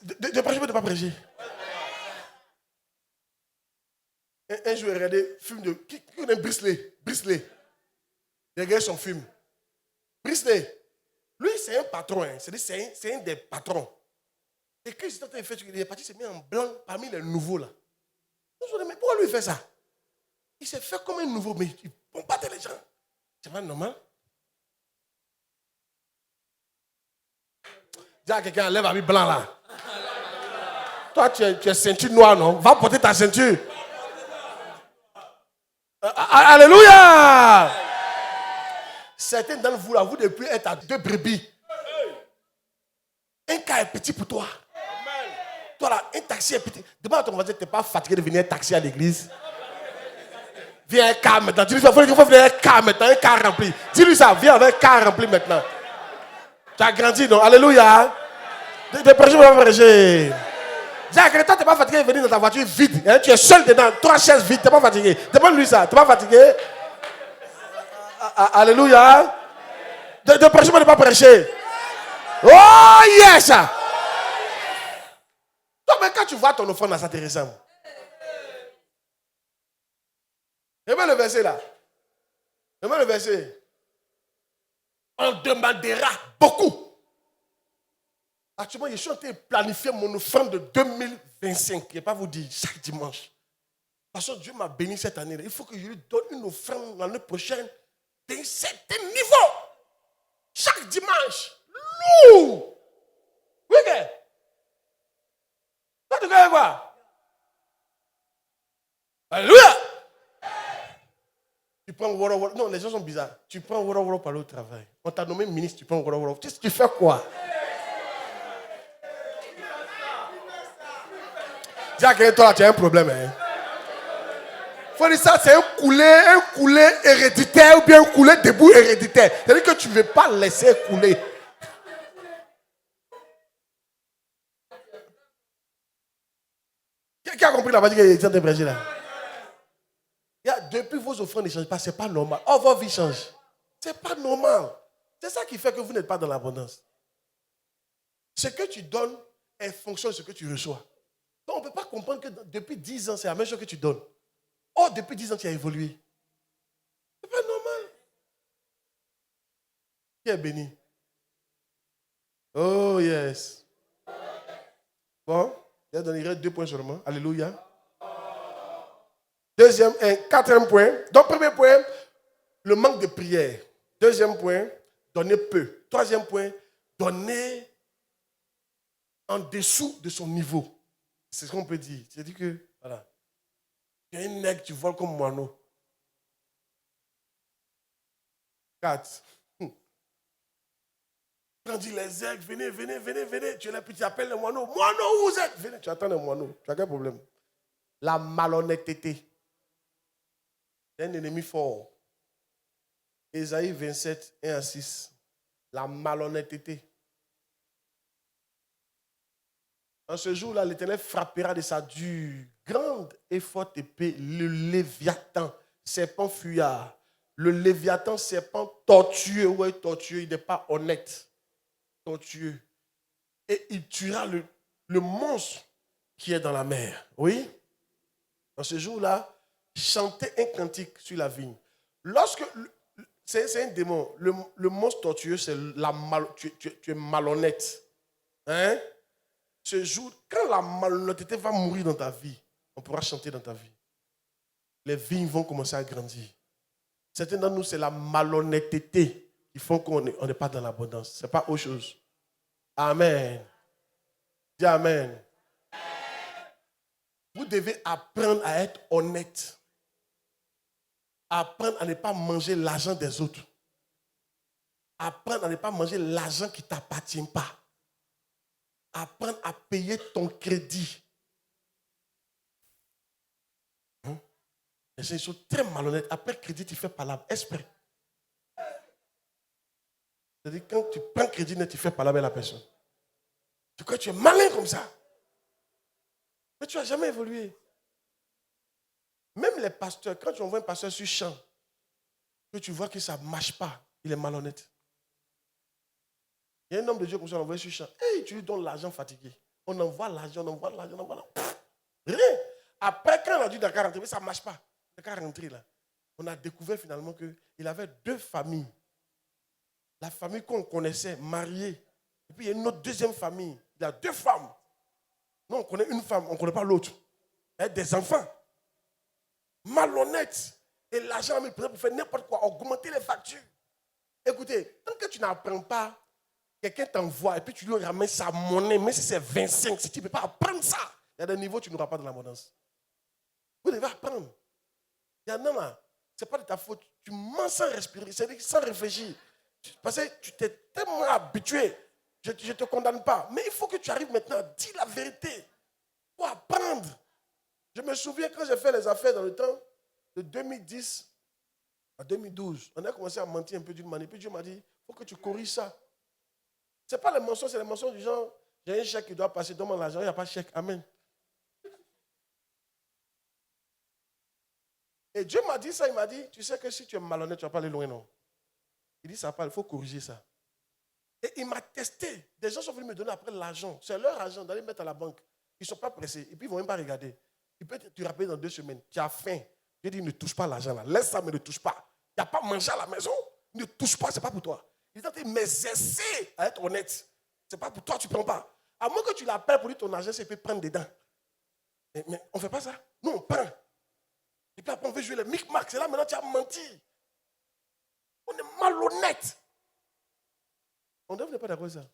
De prêcher ou de ne pas prêcher? Un jour, il regardait un film de... Qui connaît Brisley. Il regarde son film. Brisley. Lui, c'est un patron. Hein. C'est un des patrons. Et quand il s'est en train de faire, il est parti se mettre en blanc parmi les nouveaux là. Mais pourquoi lui il fait ça? Il s'est fait comme un nouveau, mais il bombarde les gens. C'est pas normal. Dis à quelqu'un, lève habit blanc là. Toi, tu es ceinture noire, non? Va porter ta ceinture. Alléluia! Certains d'entre vous là, vous devez plus être à 2 brebis. Un cas est petit pour toi. Toi là, un taxi est petit. Demande à ton voisin, tu n'es pas fatigué de venir un taxi à l'église? Viens un car maintenant. Dis-lui ça, il faut venir un car maintenant, un car rempli. Dis-lui ça, viens avec un car rempli maintenant. Tu as grandi, non? Alléluia. De prêcher, on va prêcher. Dis à quelqu'un, toi, tu n'es pas fatigué de venir dans ta voiture vide. Hein? Tu es seul dedans, 3 chaises vides, tu n'es pas fatigué. Demande-lui ça, tu n'es pas fatigué? Alléluia. De prêcher, on ne pas prêcher. Oh yes! Toi, mais quand tu vois ton offrande, ça te ressemble. Aimez le verset là. Aimez le verset. On demandera beaucoup. Actuellement, je suis en train de planifier mon offrande de 2025. Je ne vais pas vous dire chaque dimanche. Parce que Dieu m'a béni cette année. Il faut que je lui donne une offrande l'année prochaine d'un certain niveau. Chaque dimanche. Lourd. Oui, que? Toi, tu connais quoi? Alléluia. Tu prends Woro. Non, les gens sont bizarres. Tu prends Woro pour aller au travail. On t'a nommé ministre, tu prends Woro. Tu fais quoi? Dis à quelqu'un, toi, tu as un problème. Hein? Faut dire ça, c'est un coulé héréditaire ou bien un coulé debout héréditaire. C'est-à-dire que tu ne veux pas laisser couler. Qui a compris la partie qu'il est en train de prêcher là? Depuis vos offrandes ne changent pas, ce n'est pas normal. Oh, vos vies changent. Ce n'est pas normal. C'est ça qui fait que vous n'êtes pas dans l'abondance. Ce que tu donnes est fonction de ce que tu reçois. Donc on ne peut pas comprendre que depuis 10 ans, c'est la même chose que tu donnes. Oh, depuis 10 ans, tu as évolué. Ce n'est pas normal. Qui est béni? Oh, yes. Bon, je donnerai 2 points seulement. Alléluia. Quatrième point. Donc, premier point, le manque de prière. Deuxième point, donner peu. Troisième point, donner en dessous de son niveau. C'est ce qu'on peut dire. C'est-à-dire que, voilà. Il y a un nègre, tu voles comme moineau. 4. Quand on dit les aigles, venez. Tu es là, puis tu appelles le moineau. Moineau, où vous êtes? Venez, tu attends le moineau. Tu as quel problème? La malhonnêteté. C'est un ennemi fort. Ésaïe 27, 1 à 6. La malhonnêteté. En ce jour-là, l'Éternel frappera de sa dure, grande et forte épée le Léviathan, serpent fuyard. Le Léviathan, serpent tortueux. Ouais, tortueux, il n'est pas honnête. Tortueux. Et il tuera le monstre qui est dans la mer. Oui? En ce jour-là, chantez un cantique sur la vigne. Lorsque... C'est un démon. Le monstre tortueux, c'est tu es malhonnête. Hein? Ce jour, quand la malhonnêteté va mourir dans ta vie, on pourra chanter dans ta vie. Les vignes vont commencer à grandir. Certains d'entre nous, c'est la malhonnêteté qui font qu'on n'est pas dans l'abondance. Ce n'est pas autre chose. Amen. Dis Amen. Vous devez apprendre à être honnête. Apprendre à ne pas manger l'argent des autres. Apprendre à ne pas manger l'argent qui ne t'appartient pas. Apprendre à payer ton crédit. Les gens sont très malhonnêtes. Après le crédit, tu fais palabre. Esprit. C'est-à-dire, quand tu prends crédit net, tu fais parler à la personne. Tu crois que tu es malin comme ça. Mais tu n'as jamais évolué. Même les pasteurs, quand tu envoies un pasteur sur champ, que tu vois que ça ne marche pas, il est malhonnête. Il y a un homme de Dieu comme ça, on envoie sur champ. Hey, tu lui donnes l'argent fatigué. On envoie l'argent, on envoie l'argent, on envoie l'argent. Rien. Après, quand on a dit Dakar rentrer, ça ne marche pas. Dakar rentrer là. On a découvert finalement qu'il avait 2 familles. La famille qu'on connaissait, mariée. Et puis il y a une autre deuxième famille. Il y a 2 femmes. Nous, on connaît une femme, on ne connaît pas l'autre. Elle a des enfants. Malhonnête. Et l'argent est pour faire n'importe quoi, augmenter les factures. Écoutez, tant que tu n'apprends pas, quelqu'un t'envoie et puis tu lui ramènes sa monnaie, même si c'est 25, si tu ne peux pas apprendre ça, il y a des niveaux où tu n'auras pas de l'abondance. Vous devez apprendre. Il y en a là, ce n'est pas de ta faute. Tu mens sans respirer, c'est-à-dire sans réfléchir. Parce que tu t'es tellement habitué. Je ne te condamne pas. Mais il faut que tu arrives maintenant à dire la vérité. Il faut apprendre. Je me souviens quand j'ai fait les affaires dans le temps de 2010 à 2012. On a commencé à mentir un peu d'une manière. Puis Dieu m'a dit, il faut que tu corriges ça. Ce n'est pas les mensonges, c'est les mensonges du genre, j'ai un chèque qui doit passer, donne-moi l'argent, il n'y a pas de chèque. Amen. Et Dieu m'a dit ça, il m'a dit, tu sais que si tu es malhonnête, tu ne vas pas aller loin, non. Il dit, ça va pas, il faut corriger ça. Et il m'a testé. Des gens sont venus me donner après l'argent. C'est leur argent d'aller mettre à la banque. Ils ne sont pas pressés. Et puis, ils ne vont même pas regarder. Il peut te rappeler dans 2 semaines. Tu as faim. Je dis, ne touche pas l'argent là. Laisse ça, mais ne touche pas. Il n'y a pas manger à la maison. Ne touche pas, ce n'est pas pour toi. Il dit, mais essaie à être honnête. Ce n'est pas pour toi, tu ne prends pas. À moins que tu l'appelles pour lui ton argent, c'est peut prendre dedans. Mais on ne fait pas ça. Nous, on prend. Et puis après, on veut jouer les micmacs. C'est là maintenant tu as menti. On est malhonnête. On ne devrait pas d'accord avec ça.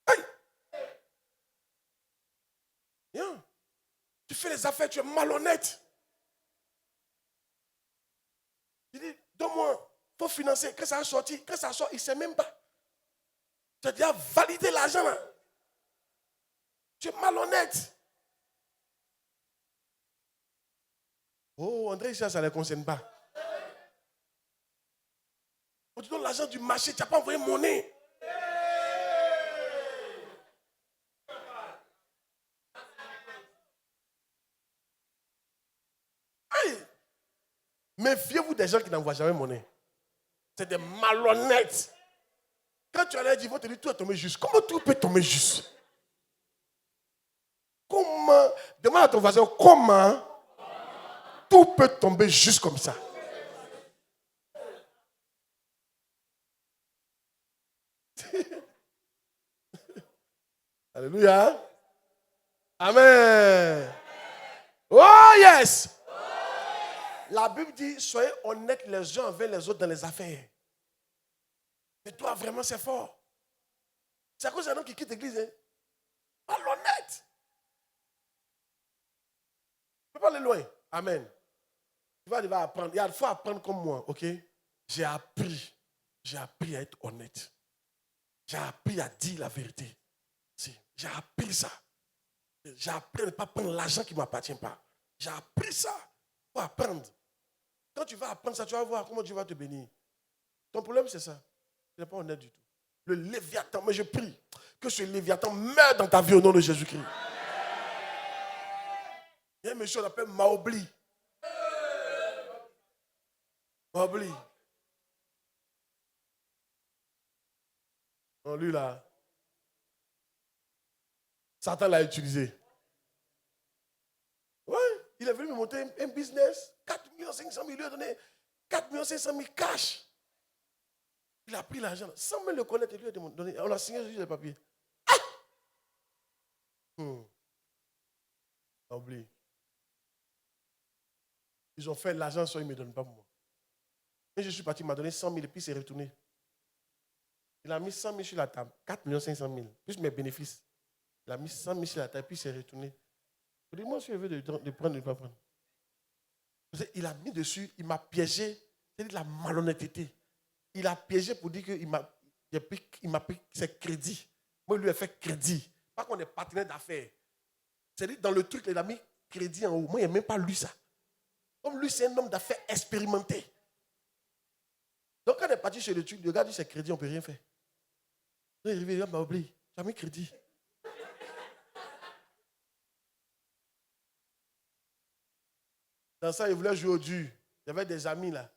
Hey! Viens. Tu fais les affaires, tu es malhonnête. Il dit, donne-moi, il faut financer. Quand ça a sorti, quand ça sort, il ne sait même pas. Tu as déjà validé l'argent là. Tu es malhonnête. Oh, André, ça ne les concerne pas. On te donne l'argent du marché, tu n'as pas envoyé monnaie. Hey! Méfiez-vous des gens qui n'envoient jamais monnaie. C'est des malhonnêtes. Quand tu allais dire, ils vont te dire, tout est tombé juste. Comment tout peut tomber juste? Comment? Demande à ton voisin, comment tout peut tomber juste comme ça? Alléluia. Amen. Oh yes. La Bible dit, soyez honnêtes les uns envers les autres dans les affaires. Mais toi, vraiment, c'est fort. C'est à cause d'un homme qui quitte l'église. Hein? Malhonnête. Tu ne peux pas aller loin. Amen. Tu vas devoir apprendre. Il faut apprendre comme moi, ok? J'ai appris à être honnête. J'ai appris à dire la vérité. J'ai appris ça. J'ai appris à ne pas prendre l'argent qui ne m'appartient pas. J'ai appris ça. Il faut apprendre. Quand tu vas apprendre ça, tu vas voir comment Dieu va te bénir. Ton problème, c'est ça. Tu n'es pas honnête du tout. Le Léviathan, mais je prie que ce Léviathan meure dans ta vie au nom de Jésus-Christ. Il y a un monsieur, on l'appelle Maobli. Maobli. Non, lui là, Satan l'a utilisé. Ouais, il est venu me monter un business. 4 500 000, il lui a donné 4 500 000 cash. Il a pris l'argent. Sans me le connaître, il lui a donné. On a signé sur les papiers. Ah! Oublie. Ils ont fait l'argent, soit ils ne me donnent pas moi. Et je suis parti, il m'a donné 100 000 et puis il s'est retourné. Il a mis 100 000 sur la table, 4 500 000, plus mes bénéfices. Il a mis 100 000 sur la table et puis il s'est retourné. Je dis, moi, si je veux de prendre, de ne pas prendre. Il a mis dessus, il m'a piégé, c'est de la malhonnêteté. Il a piégé pour dire qu'il m'a pris ses crédits. Moi, il lui ai fait crédit. Pas qu'on est partenaire d'affaires. C'est-à-dire, dans le truc, il a mis crédit en haut. Moi, il n'a même pas lu ça. Comme lui, c'est un homme d'affaires expérimenté. Donc quand on est parti chez le truc, le gars dit c'est crédit, on ne peut rien faire. Donc il est arrivé, il m'a oublié. J'ai mis crédit. Dans ça, il voulait jouer au dur. Il y avait des amis là.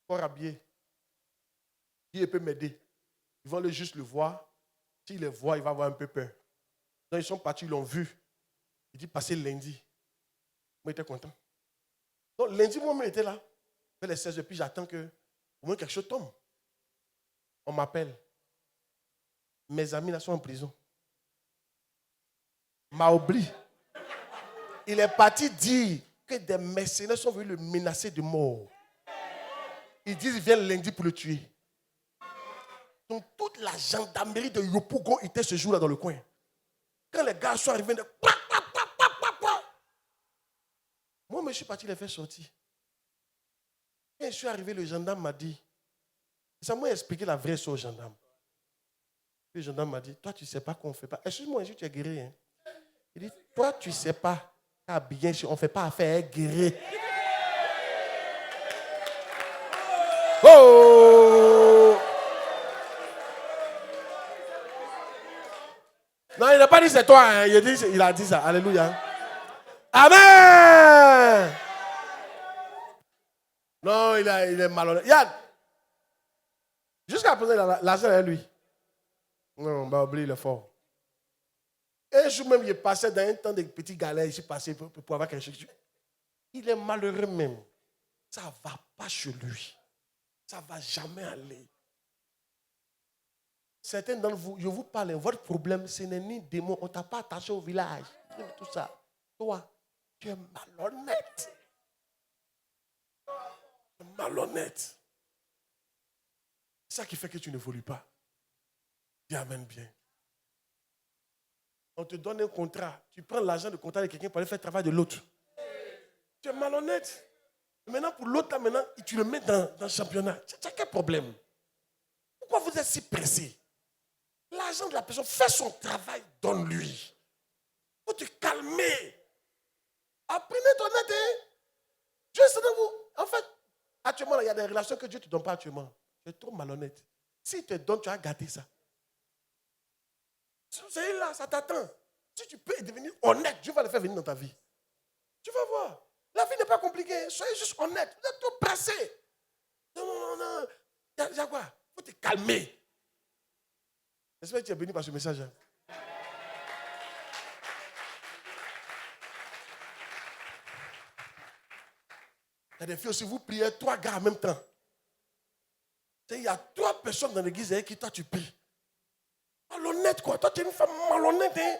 Fort habillés. Qui peut m'aider? Ils vont juste le voir. S'il les voit, il va avoir un peu peur. Donc ils sont partis, ils l'ont vu. Il dit passez lundi. Moi, j'étais content. Donc lundi, moi, j'étais là. Vers les 16 heures, puis j'attends que au moins quelque chose tombe. On m'appelle. Mes amis là sont en prison. M'a oublié. Il est parti dire que des mercenaires sont venus le menacer de mort. Ils disent qu'ils viennent lundi pour le tuer. Donc toute la gendarmerie de Yopougon était ce jour-là dans le coin. Quand les gars sont arrivés, moi, je suis parti les faire sortir. Quand je suis arrivé, le gendarme m'a dit, ça m'a expliqué la vraie chose au gendarme. Le gendarme m'a dit, toi, tu ne sais pas qu'on ne fait pas. Excuse-moi, tu es guéri. Hein? Il dit, toi, tu ne sais pas. Ah, bien sûr, on ne fait pas affaire guéri. Oh! Non, il n'a pas dit c'est toi. Hein. Il a dit ça. Alléluia. Amen. Non, il est malhonnête. Yann, jusqu'à présent, il a l'argent avec lui. Non, on va oublier le fort. Un jour même, il est passé dans un temps de petits galères, il s'est passé pour avoir quelque chose. Il est malheureux même. Ça ne va pas chez lui. Ça ne va jamais aller. Certains d'entre vous, je vous parle, votre problème, ce n'est ni démon, on ne t'a pas attaché au village. Tout ça. Toi, tu es malhonnête. Tu es malhonnête. C'est ça qui fait que tu n'évolues pas. Dis amen bien. On te donne un contrat. Tu prends l'argent de contrat de quelqu'un pour aller faire le travail de l'autre. Tu es malhonnête. Maintenant, pour l'autre, là, maintenant, tu le mets dans le championnat. Tu as quel problème? Pourquoi vous êtes si pressé? L'argent de la personne fait son travail, donne-lui. Il faut te calmer. Apprenez ton aide. Dieu, c'est de vous. En fait, actuellement, là, il y a des relations que Dieu ne te donne pas actuellement. Tu es trop malhonnête. S'il te donne, tu as gâté ça. C'est là, ça t'attend. Si tu peux devenir honnête, Dieu va le faire venir dans ta vie. Tu vas voir. La vie n'est pas compliquée. Soyez juste honnête. Vous êtes trop pressé. Non. Il y a quoi? Il faut te calmer. J'espère que tu es béni par ce message. Hein? Il y a des filles aussi, vous priez 3 gars en même temps. Il y a 3 personnes dans l'église avec qui toi tu pries. Malhonnête quoi. Toi tu es une femme malhonnête. Hein?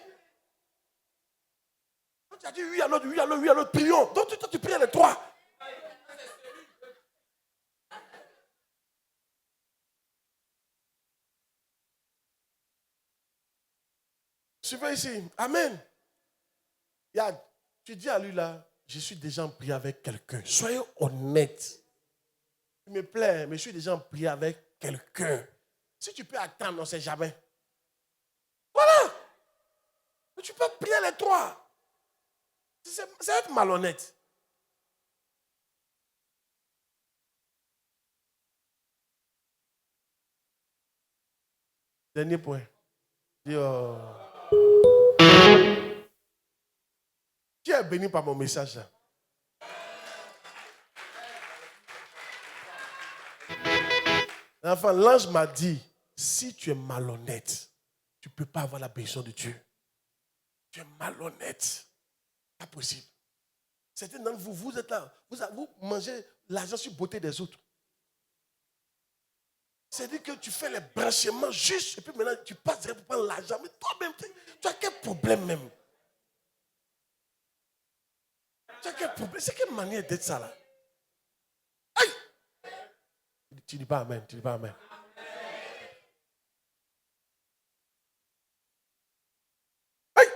Quand tu as dit oui à l'autre, prions. Donc toi tu pries les 3. Suivez ici. Amen. Yann, tu dis à lui là, je suis déjà en prière avec quelqu'un. Soyez honnête. Il me plaît, mais je suis déjà en prière avec quelqu'un. Si tu peux attendre, on ne sait jamais. Voilà. Mais tu peux prier les 3. C'est être malhonnête. Dernier point. Dis, tu es béni par mon message. Enfin, l'ange m'a dit, si tu es malhonnête, tu ne peux pas avoir la bénédiction de Dieu. Tu es malhonnête. Pas possible. Certains d'entre vous, vous êtes là, vous mangez l'argent sur la beauté des autres. C'est-à-dire que tu fais les branchements juste, et puis maintenant tu passes pour prendre l'argent. Mais toi-même, tu as quel problème même? Tu as quel problème? C'est quelle manière d'être ça là? Aïe! Tu ne dis pas amen, tu ne dis pas amen. Aïe!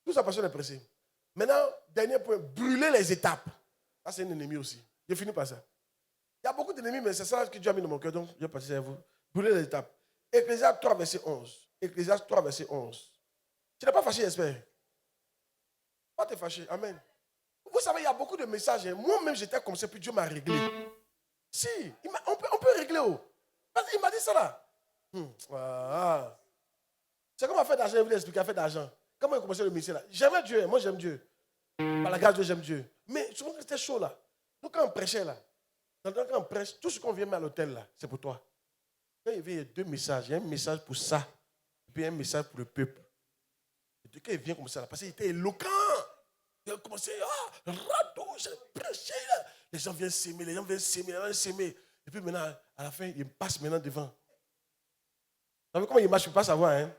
Tout ça, personne n'est pressé. Maintenant, dernier point, brûler les étapes. Ça, c'est un ennemi aussi. Je finis par ça. Il y a beaucoup d'ennemis, mais c'est ça que Dieu a mis dans mon cœur, donc je vais passer à vous. Brûler les étapes. Ecclésiaste 3, verset 11. Ecclésiaste 3, verset 11. Tu n'es pas fâché, j'espère. Pas te fâcher. Amen. Vous savez, il y a beaucoup de messages. Hein. Moi-même, j'étais comme ça, puis Dieu m'a réglé. Si, on peut régler. Oh. Il m'a dit ça là. C'est comme affaire d'argent, je vous l'explique, affaire d'argent. Comment il a commencé le ministère là? J'aimais Dieu, moi j'aime Dieu. Par la grâce de Dieu, j'aime Dieu. Mais souvent, c'était chaud là. Donc quand on prêchait là, quand on prêche, tout ce qu'on vient mettre à l'hôtel là, c'est pour toi. Quand il y a deux messages, il y a un message pour ça, et puis un message pour le peuple. Et quand il vient comme ça là, parce qu'il était éloquent. Il a commencé, radeau, j'ai prêché là. Les gens viennent s'aimer, les gens viennent s'aimer. Et puis maintenant, à la fin, il passe maintenant devant. Vous savez comment il marche, je ne peux pas savoir, hein?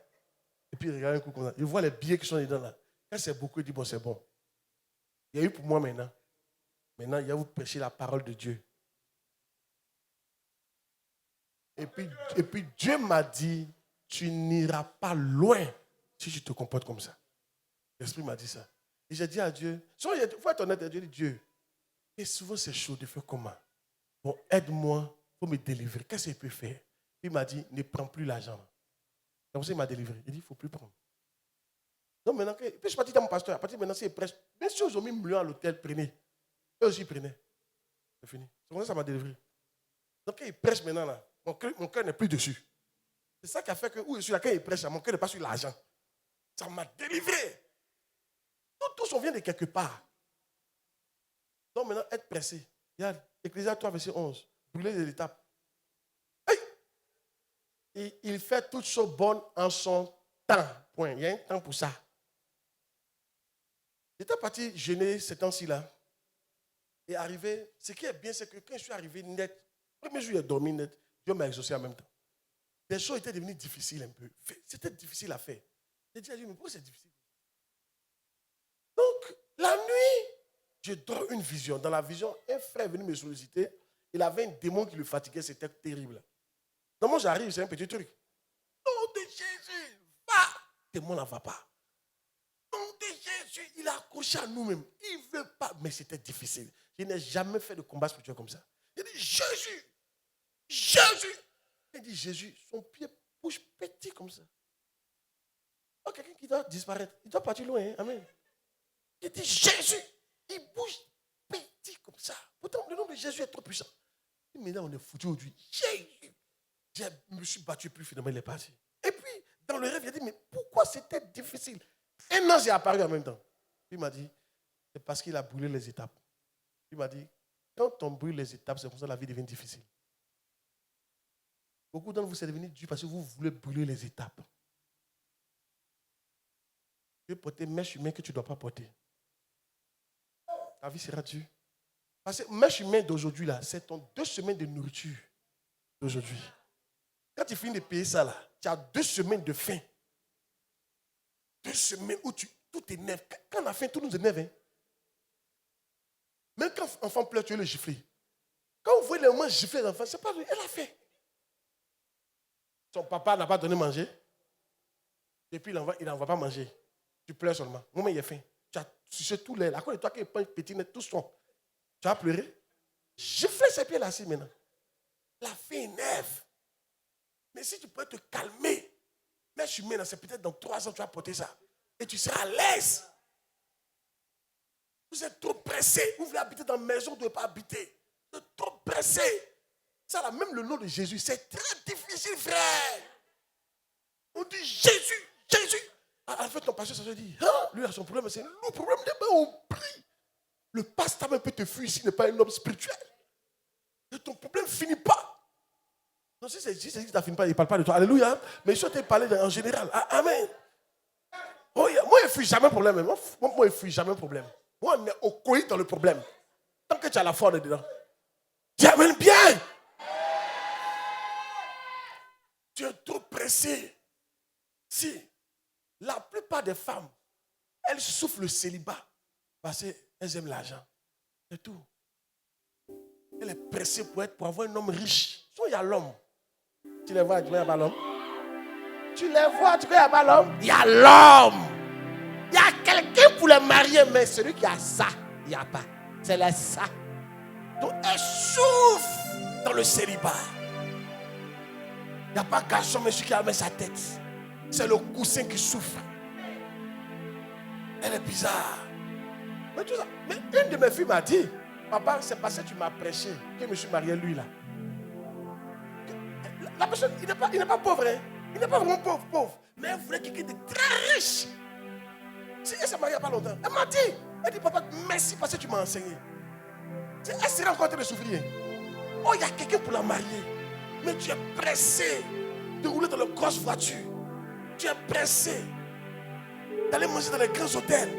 Et puis il regarde un coup comme ça. Il voit les billets qui sont dedans là. Quand c'est beaucoup, il dit, bon, c'est bon. Il y a eu pour moi maintenant. Maintenant, il y a vous prêcher la parole de Dieu. Et puis Dieu m'a dit, tu n'iras pas loin si tu te comportes comme ça. L'Esprit m'a dit ça. Et j'ai dit à Dieu, il faut être honnête, Dieu dit, Dieu, et souvent c'est chaud de faire comment? Bon, aide-moi, il faut me délivrer. Qu'est-ce qu'il peut faire? Il m'a dit, ne prends plus l'argent. Comme ça, il m'a délivré. Il dit, il ne faut plus prendre. Donc maintenant, puis je suis parti dans mon pasteur. À partir de maintenant, s'il prêche, bien sûr, ils ont mis $1 million à l'hôtel, prenez. Eux aussi, prenaient. C'est fini. C'est comme ça m'a délivré. Donc, quand il prêche maintenant, là, mon cœur n'est plus dessus. C'est ça qui a fait que, où je suis là, quand il prêche, mon cœur n'est pas sur l'argent. Ça m'a délivré. Tous on vient de quelque part. Donc maintenant, être pressé. Regarde, Ecclésiaste 3, verset 11. Brûler les étapes. Hey! Il fait toutes choses bonnes en son temps. Point. Il y a un temps pour ça. J'étais parti jeûner ces temps-ci là. Et arrivé, ce qui est bien, c'est que quand je suis arrivé net, le premier jour, j'ai dormi net, Dieu m'a exaucé en même temps. Les choses étaient devenues difficiles un peu. C'était difficile à faire. J'ai dit à Dieu, mais pourquoi c'est difficile? Donc, la nuit, je dors une vision. Dans la vision, un frère est venu me solliciter. Il avait un démon qui le fatiguait, c'était terrible. Donc, moi, j'arrive, c'est un petit truc. Nom de Jésus, va! Le démon n'en va pas. Nom de Jésus, il a accroché à nous-mêmes. Il ne veut pas, mais c'était difficile. Je n'ai jamais fait de combat spirituel comme ça. Il dit, Jésus, Jésus. Il dit, Jésus, son pied bouge petit comme ça. Oh, quelqu'un qui doit disparaître, il doit partir loin, hein? Amen. Il dit, Jésus, il bouge petit comme ça. Pourtant, le nom de Jésus est trop puissant. Et maintenant, on est foutu aujourd'hui. Jésus. Je me suis battu, puis finalement, il est parti. Et puis, dans le rêve, il a dit, mais pourquoi c'était difficile? Un ange est apparu en même temps. Il m'a dit, c'est parce qu'il a brûlé les étapes. Il m'a dit, quand on brûle les étapes, c'est comme ça que la vie devient difficile. Beaucoup d'entre vous, c'est devenu dur parce que vous voulez brûler les étapes. Tu veux porter mèche humaine que tu ne dois pas porter. Ta vie sera dure. Parce que mèche humaine d'aujourd'hui, là, c'est ton 2 semaines de nourriture d'aujourd'hui. Quand tu finis de payer ça, là, tu as 2 semaines de faim. 2 semaines où tout t'énerve. Quand on a faim, tout nous énerve. Hein? Même quand l'enfant pleure, tu veux le gifler. Quand vous voyez les mamans gifler l'enfant, c'est pas lui, elle a faim. Son papa n'a pas donné à manger. Et puis il n'en va pas manger. Tu pleures seulement. Moi, il a faim. Tu as sucé tout l'air. À cause de toi qui est pas petit, tout son. Tu as pleuré. Gifler ses pieds là, assis maintenant. La faim énerve. Mais si tu peux te calmer, mais je suis maintenant, c'est peut-être dans 3 ans tu vas porter ça. Et tu seras à l'aise. Vous êtes trop pressé. Vous voulez habiter dans une maison, vous ne devez pas habiter. Vous êtes trop pressé. Ça là, même le nom de Jésus, c'est très difficile, frère. On dit Jésus, Jésus. En fait, ton pasteur, ça se dit, lui a son problème, c'est le problème des mains, on prie. Le pasteur même peut te fuir s'il n'est pas un homme spirituel. Et ton problème ne finit pas. Non, si c'est Jésus qui ne finit pas, il ne parle pas de toi. Alléluia. Mais je t'ai parlé en général. Amen. Oh, moi, je ne fuis jamais le problème. Moi, je ne fuis jamais le problème. Moi, on est au coït dans le problème. Tant que tu as la foi dedans. Tu amènes bien. Tu es trop pressé. Si la plupart des femmes, elles souffrent le célibat parce qu'elles aiment l'argent. C'est tout. Elle est pressée pour avoir un homme riche. Soit il y a l'homme. Tu les vois, tu vois, il n'y a pas l'homme. Tu les vois, tu vois, il n'y a pas l'homme. Il y a l'homme. Il y a quelqu'un pour les marier, mais celui qui a ça, il n'y a pas. C'est le ça. Donc elle souffre dans le célibat. Il n'y a pas garçon, monsieur qui a mis sa tête. C'est le coussin qui souffre. Elle est bizarre. Mais une de mes filles m'a dit, papa, c'est parce que tu m'as prêché que je me suis marié lui là. La personne, il n'est pas pauvre, hein? Il n'est pas vraiment pauvre. Mais elle voulait quelqu'un de très riche. Si elle s'est mariée il n'y a pas longtemps, elle m'a dit, papa, merci parce que tu m'as enseigné. Elle serait encore en train de souffrir. Oh, il y a quelqu'un pour la marier. Mais tu es pressé de rouler dans le grosses voitures. Tu es pressé d'aller manger dans les grands hôtels.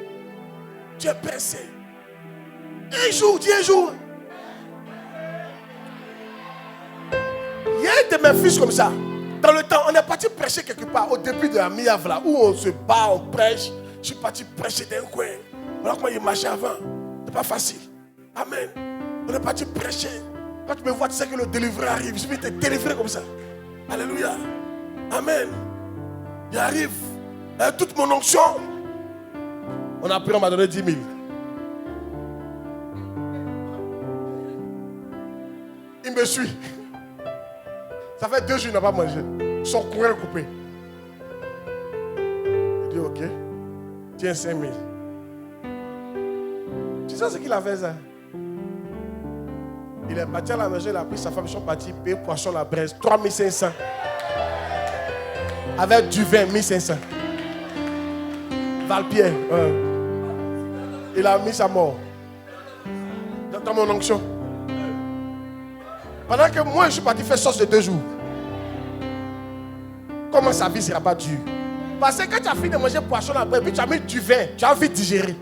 Tu es pressé. Un jour, dis un jour. Il y a un de mes fils comme ça. Dans le temps, on est parti prêcher quelque part au début de la Miave là, où on se bat, on prêche. Je suis parti prêcher d'un coin. Voilà comment il marchait avant. Ce n'est pas facile. Amen. On est parti prêcher. Quand tu me vois, tu sais que le délivreur arrive. Je vais te délivrer comme ça. Alléluia. Amen. Il arrive. Avec toute mon onction. On a pris, on m'a donné 10 000. Il me suit. Ça fait 2 jours qu'il n'a pas mangé. Son courant est coupé. Il dit ok. Tiens 5 000. Tu sais ce qu'il a fait ça? Il est parti à la maison, il a pris sa femme, ils sont partis payer poisson à la braise, 3 500. Avec du vin, 1500. Valpierre. Il a mis sa mort dans mon onction. Pendant que moi, je suis parti faire sauce de 2 jours. Comment sa vie ne sera pas dure? Parce que quand tu as fini de manger poisson à la braise, puis tu as mis du vin, tu as envie de digérer.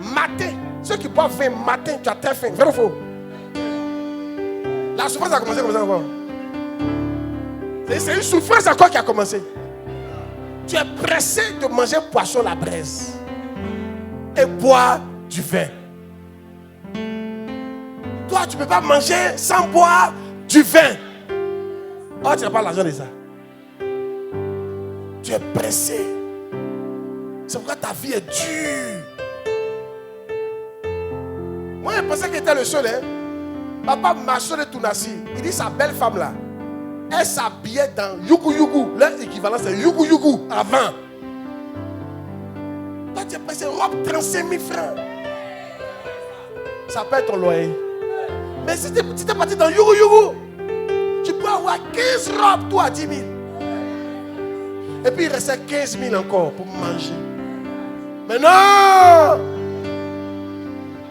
Matin, ceux qui boivent vin matin, tu as très faim. Vrai ou faux? La souffrance a commencé comme ça encore. C'est une souffrance encore qui a commencé. Tu es pressé de manger poisson à la braise et boire du vin. Toi, tu ne peux pas manger sans boire du vin. Oh, tu n'as pas l'argent de ça. Tu es pressé. C'est pourquoi ta vie est dure. Moi, je pensais qu'il était le seul. Hein? Papa marchait de Tounassi. Il dit sa belle femme là. Elle s'habillait dans Yugu Yugu. Leur équivalent c'est Yugu Yugu avant. Toi tu as pris robe 35 000 francs. Ça paye ton loyer. Mais si tu es parti dans Yugu Yugu, tu peux avoir 15 robes toi à 10 000. Et puis il restait 15 000 encore pour manger. Mais non!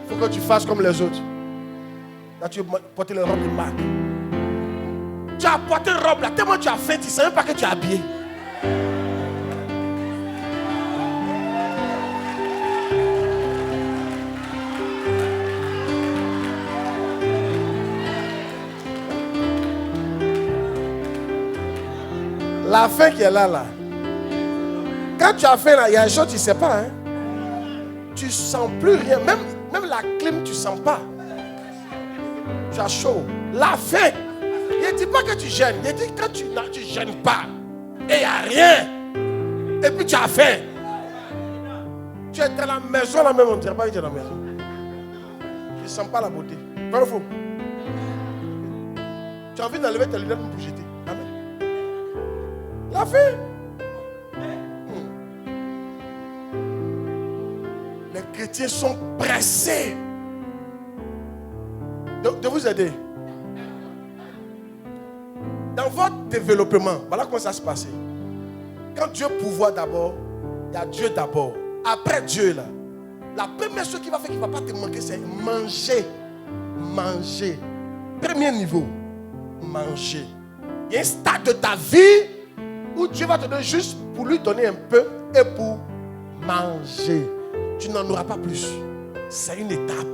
Il faut que tu fasses comme les autres. Là tu as porté les robes de marque. Tu as porté une robe là, tellement tu as fait, tu ne sais même pas que tu es habillé. La faim qui est là. Quand tu as faim là, il y a une chose tu ne sais pas. Hein? Tu ne sens plus rien. Même la clim, tu ne sens pas. Tu as chaud. La faim. Il ne dit pas que tu gênes. Il dit que quand tu ne gênes pas. Et il n'y a rien. Et puis tu as faim. Tu es dans la maison là même. On ne dirait pas que tu es dans la maison. Tu ne sens pas la beauté. Pas le faux. Tu as envie d'enlever tes lunettes pour jeter. Amen. La faim. Les chrétiens sont pressés de vous aider. Dans votre développement, voilà comment ça se passe. Quand Dieu pourvoit d'abord, il y a Dieu d'abord. Après Dieu, là, la première chose qu'il va faire, qui ne va pas te manquer, c'est manger. Manger. Premier niveau, manger. Il y a un stade de ta vie où Dieu va te donner juste pour lui donner un peu et pour manger. Tu n'en auras pas plus. C'est une étape.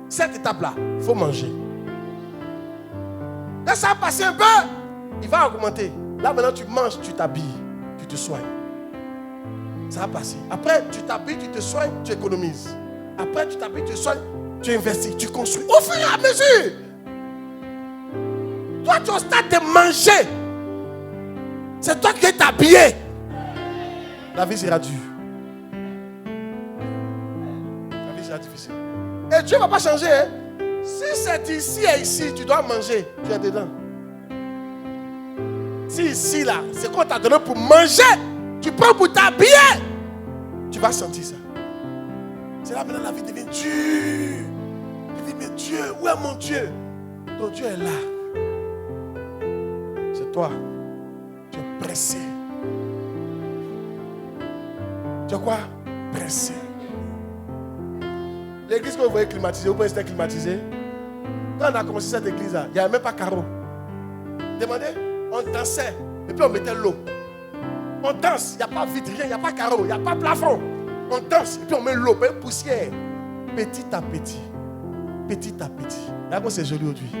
Cette étape-là, il faut manger. Là, ça va passer un peu, il va augmenter. Là, maintenant, tu manges, tu t'habilles, tu te soignes. Ça va passer. Après, tu t'habilles, tu te soignes, tu économises. Après, tu t'habilles, tu te soignes, tu investis, tu construis. Au fur et à mesure. Toi, tu es au stade de manger. C'est toi qui es habillé. La vie sera dure. La vie sera difficile. Et Dieu ne va pas changer. Hein? Si c'est ici et ici, tu dois manger, tu es dedans. Si ici, là, c'est quoi t'a donné pour manger, tu prends pour t'habiller, tu vas sentir ça. C'est là maintenant la vie devient dure. Il dit, mais Dieu, où est mon Dieu? Ton Dieu est là. C'est toi. Tu es pressé. Tu es quoi? Pressé. L'église que vous voyez climatisée, vous pensez que c'était climatisé? Quand on a commencé cette église-là, il n'y avait même pas carreau. Demandez, on dansait et puis on mettait l'eau. On danse, il n'y a pas vitre, il n'y a pas carreau, il n'y a pas plafond. On danse et puis on met l'eau, une poussière. Petit à petit. Petit à petit. Regarde comme c'est joli aujourd'hui.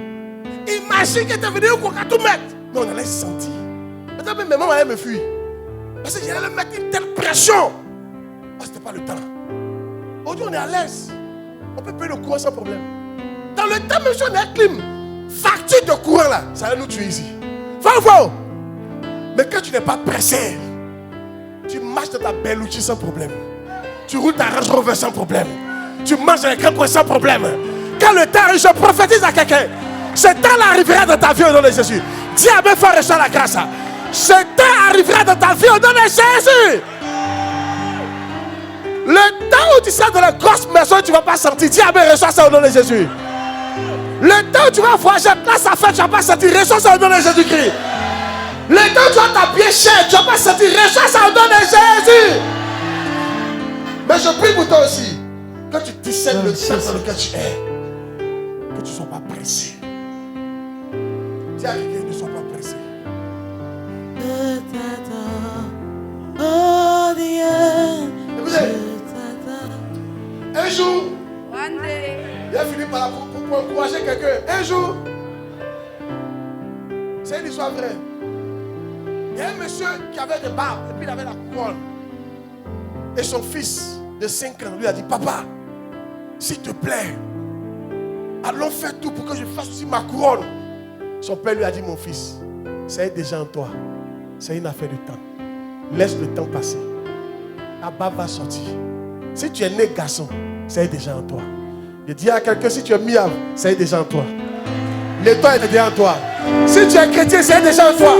Imagine que tu es venu au coca tout mettre. Mais on allait sentir. Peut-être même maman allait me fuir. Parce que j'allais mettre une telle pression. Oh, ce n'était pas le temps. Aujourd'hui, on est à l'aise. On peut payer le courant sans problème. Dans le temps, même si on est clim, facture de courant là, ça va nous tuer ici. Faut. Mais quand tu n'es pas pressé, tu marches dans ta Bellucci sans problème. Tu roules ta Range Rover sans problème. Tu manges avec un coin sans problème. Quand le temps arrive, je prophétise à quelqu'un. Ce temps-là arrivera dans ta vie au nom de Jésus. Dis à mes frères, reçois la grâce. Ce temps arrivera dans ta vie au nom de Jésus. Le temps où tu seras dans la grosse maison, tu ne vas pas sentir. Dis à mes, reçois ça au nom de Jésus. Le temps où tu vas voyager place à faire, tu ne vas pas sentir. Reçois ça au nom de Jésus-Christ. Le temps où tu vas t'habiller cher, tu ne vas pas sentir. Reçois ça au nom de Jésus. Mais je prie pour toi aussi. Quand tu discernes le temps dans lequel tu es, que tu ne sois pas pressé. Dis à quelqu'un, ne sois pas pressé. Écoutez, un jour, il a fini par pour encourager quelqu'un. Un jour, c'est une histoire vraie. Il y a un monsieur qui avait des barbes et puis il avait la couronne. Et son fils de 5 ans lui a dit, papa, s'il te plaît, allons faire tout pour que je fasse aussi ma couronne. Son père lui a dit, mon fils, c'est déjà en toi. C'est une affaire de temps. Laisse le temps passer. La barbe va sortir. Si tu es né garçon, c'est déjà en toi. Je dis à quelqu'un, si tu es miable, c'est déjà en toi. L'étoile est déjà en toi. Si tu es chrétien, c'est déjà en toi.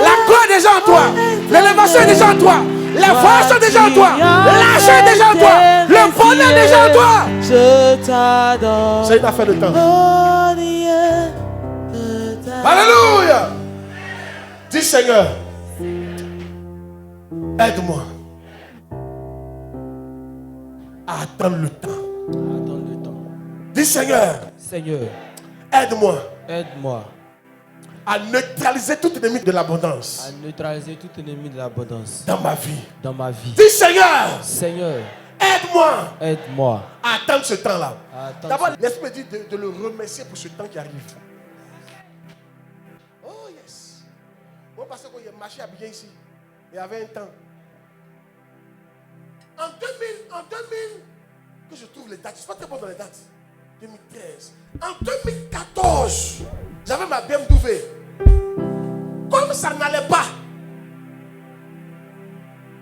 La croix est déjà en toi. L'élévation est déjà en toi. Les forces sont déjà en toi. L'argent est déjà en toi. Le bonheur est déjà en toi. Je t'adore. C'est une affaire de temps. Alléluia. Dis Seigneur, aide-moi à attendre le temps. Dis Seigneur, aide-moi à neutraliser tout ennemi de l'abondance. Dans ma vie. Dis Seigneur, aide-moi à attendre ce temps-là. D'abord, l'Esprit me dit de le remercier pour ce temps qui arrive. Oh yes. Moi, parce que quand il marché à bien ici, il y avait un temps. En 2000, que je trouve les dates, je ne suis pas très bon dans les dates. 2013. En 2014, j'avais ma BMW. Comme ça n'allait pas,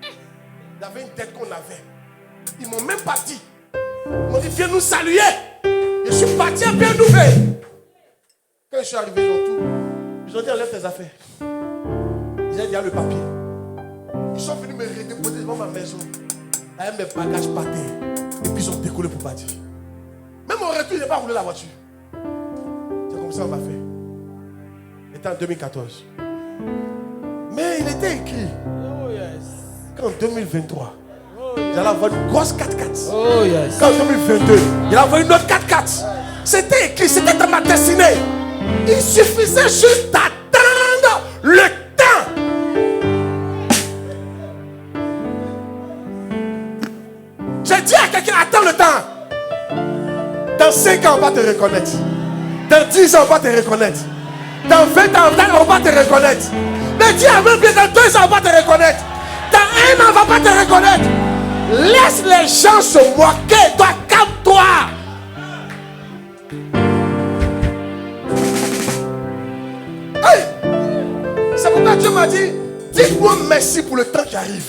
il y avait une dette qu'on avait. Ils m'ont même pas dit. Ils m'ont dit, viens nous saluer. Je suis parti à BMW. Quand je suis arrivé, ils ont tout. Ils ont dit, enlève tes affaires. Ils ont dit, le papier. Ils sont venus me redéposer devant ma maison. Avec mes bagages par terre. Et puis ils ont décollé pour partir. Même au retour, il n'a pas roulé la voiture. C'est comme ça qu'on va faire. C'était en 2014. Mais il était écrit qu'en 2023, j'allais avoir une grosse 4x4. Qu'en 2022, il allait avoir une autre 4x4. C'était écrit, c'était dans ma destinée. Il suffisait juste d'attendre le temps. J'ai dit à quelqu'un, attends le temps. Dans 5 ans, on va te reconnaître. Dans 10 ans, on va te reconnaître. Dans 20 ans, on va te reconnaître. Mais dis à même dans 2 ans, on va te reconnaître. Dans 1 an, on ne va pas te reconnaître. Laisse les gens se moquer. Toi, calme-toi. Hey! C'est pourquoi Dieu m'a dit, dites-moi merci pour le temps qui arrive.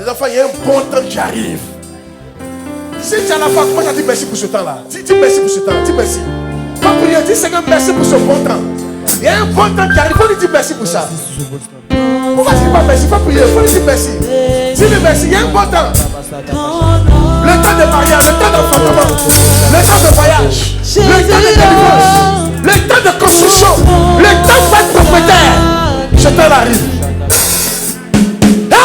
Les enfants, il y a un bon temps qui arrive. Si tu as la foi, comment tu dis merci pour ce temps-là? Dis merci pour ce temps. Dis merci. Va prier, dis Seigneur, merci pour ce bon temps. Il y a un bon temps qui arrive. Il faut lui dire merci pour ça. Pourquoi tu ne dis pas merci? Il faut prier. Il faut lui dire merci. Dis-le merci. Il y a un bon temps. Le temps de mariage, le temps d'enfantement, le temps de voyage, le temps de délivrance, le temps de construction, le temps pour être propriétaire. Je t'en arrive. Ah!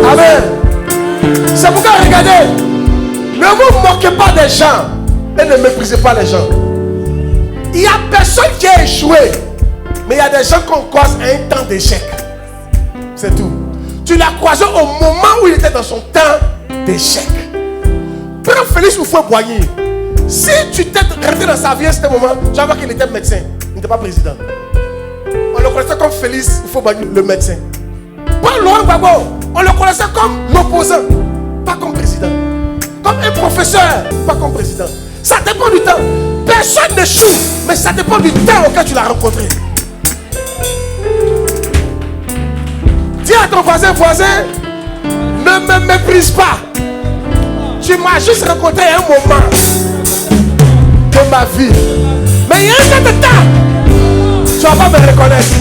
Amen. C'est pourquoi regardez, ne vous moquez pas des gens et ne méprisez pas les gens. Il n'y a personne qui a échoué, mais il y a des gens qu'on croise à un temps d'échec. C'est tout. Tu l'as croisé au moment où il était dans son temps d'échec. Prends Félix Houphouët-Boigny. Si tu t'es resté dans sa vie à ce moment, tu vas voir qu'il était médecin. Il n'était pas président. On le connaissait comme Félix Houphouët-Boigny, le médecin. Paul Laurent Gbagbo, on le connaissait comme l'opposant, pas comme président. Comme un professeur, pas comme président. Ça dépend du temps. Personne n'échoue, mais ça dépend du temps auquel tu l'as rencontré. Dis à ton voisin, ne me méprise pas. Tu m'as juste rencontré un moment de ma vie. Mais il y a un autre temps, tu vas pas me reconnaître.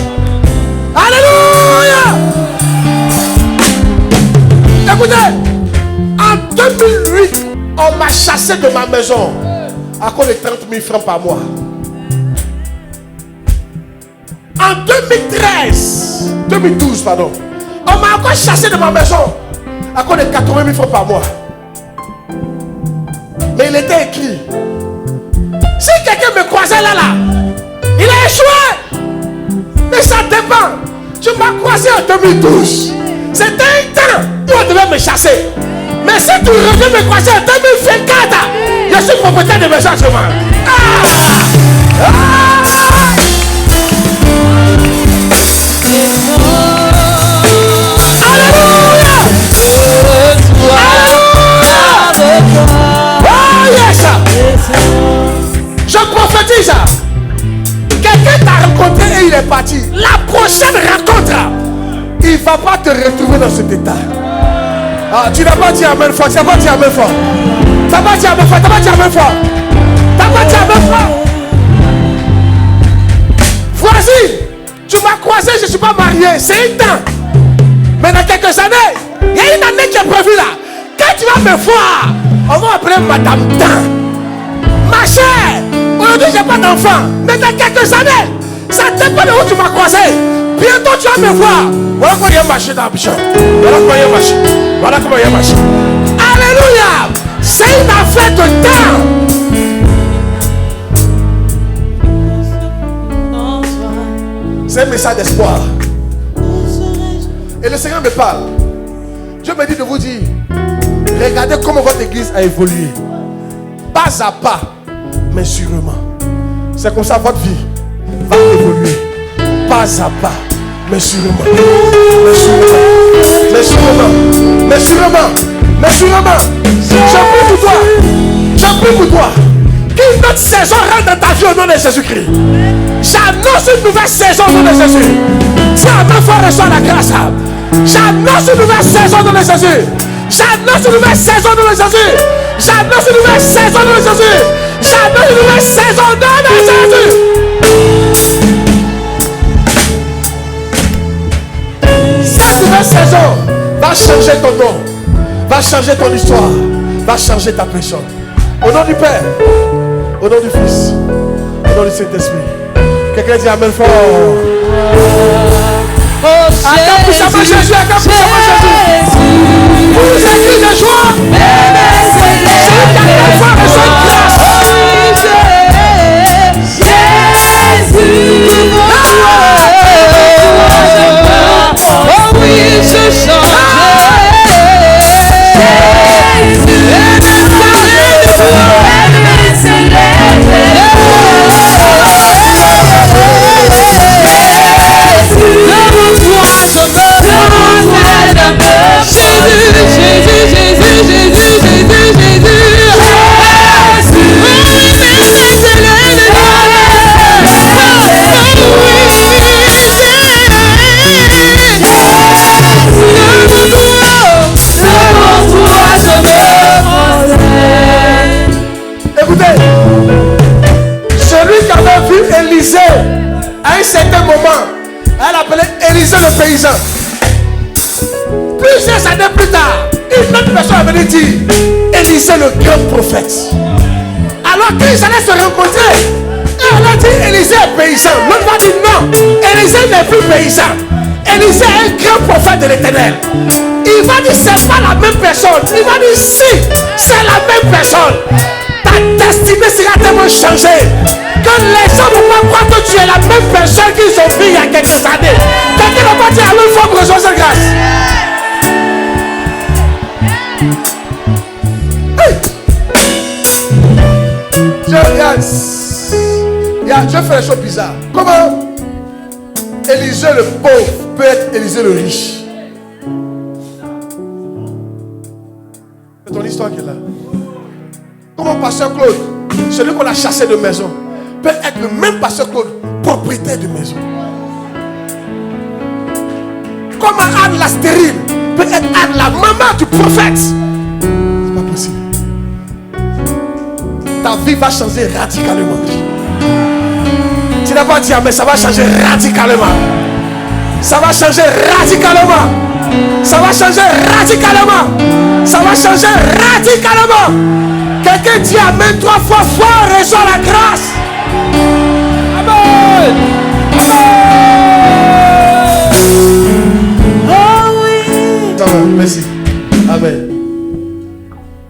Alléluia! Écoutez, en 2008, on m'a chassé de ma maison à cause de 30 000 francs par mois. En 2012, pardon, on m'a encore chassé de ma maison à cause de 80 000 francs par mois. Mais il était écrit, si quelqu'un me croisait là, il a échoué. Mais ça dépend. Tu m'as croisé en 2012. C'était un temps où on devait me chasser. Mais si tu reviens me croiser en 2024, je suis propriétaire de mes changements. Alléluia! Oh yes! Je prophétise. Quelqu'un t'a rencontré et il est parti. La prochaine rencontre, il ne va pas te retrouver dans cet état. Ah, tu n'as pas dit amen fort. Tu n'as pas dit amen fort. Tu n'as pas dit amen fort. Tu n'as pas dit amen fort. Tu n'as pas dit amen fort. Voici, tu m'as croisé, je ne suis pas marié. C'est un temps. Mais dans quelques années, il y a une année qui est prévue là. Quand tu vas me voir, on va appeler Madame Tan. Ma chère, aujourd'hui je n'ai pas d'enfant. Mais dans quelques années, ça dépend de où tu m'as croisé. Bientôt tu vas me voir. Voilà comment il y a marché dans la bichon. Voilà comment il y a marché. Voilà comment il y a marché. Alléluia. C'est une affaire de temps. C'est un message d'espoir. Et le Seigneur me parle. Dieu me dit de vous dire, regardez comment votre église a évolué. Pas à pas, mais sûrement. C'est comme ça votre vie va évoluer. Pas à pas, mais sûrement. Mais sûrement. Mais sûrement. Mais sûrement. Mais sûrement. Je prie pour toi. Je prie pour toi. Qu'une autre saison rentre dans ta vie au nom de Jésus-Christ. J'annonce une nouvelle saison au nom de Jésus. Si à ma foi reçoit la grâce. J'annonce une nouvelle saison au nom de Jésus. J'annonce une nouvelle saison au nom de Jésus. J'annonce une nouvelle saison au nom de Jésus. J'annonce une nouvelle saison au nom de Jésus. Cette nouvelle saison va changer ton nom, va changer ton histoire, va changer ta personne. Au nom du Père, au nom du Fils, au nom du Saint-Esprit. Quelqu'un dit amen fort. Acclame puissamment Jésus, acclame puissamment Jésus. Vous êtes cris de joie. C'est une dernière fois reçoit grâce. Jésus. Oh oui, je chante. à un certain moment, elle appelait Élisée le paysan. Plusieurs années plus tard, une autre personne est venue dire Élisée le grand prophète. Alors qu'ils allaient se rencontrer, elle a dit Élisée est paysan. L'autre va dire non, Élisée n'est plus paysan. Élisée est un grand prophète de l'Éternel. Il va dire c'est pas la même personne. Il va dire si, c'est la même personne. Ta destinée sera tellement changée que les gens ne vont pas croire que tu es la même personne qu'ils ont vu il y a quelques années. Quelqu'un va pas dire à l'autre fois pour reçoit cette grâce. Je fais des choses bizarres. Comment Élisée le pauvre peut être Élisée le riche? C'est ton histoire qui est là. Comment pasteur Claude, celui qu'on a chassé de maison, peut être le même pasteur Claude, propriétaire de maison? Comment Anne la stérile peut être Anne la maman du prophète? C'est pas possible. Ta vie va changer radicalement. Tu n'as pas dit mais ça va changer radicalement. Ça va changer radicalement. Ça va changer radicalement. Ça va changer radicalement. Quelqu'un dit amen 3 fois fort, reçoit la grâce. Amen.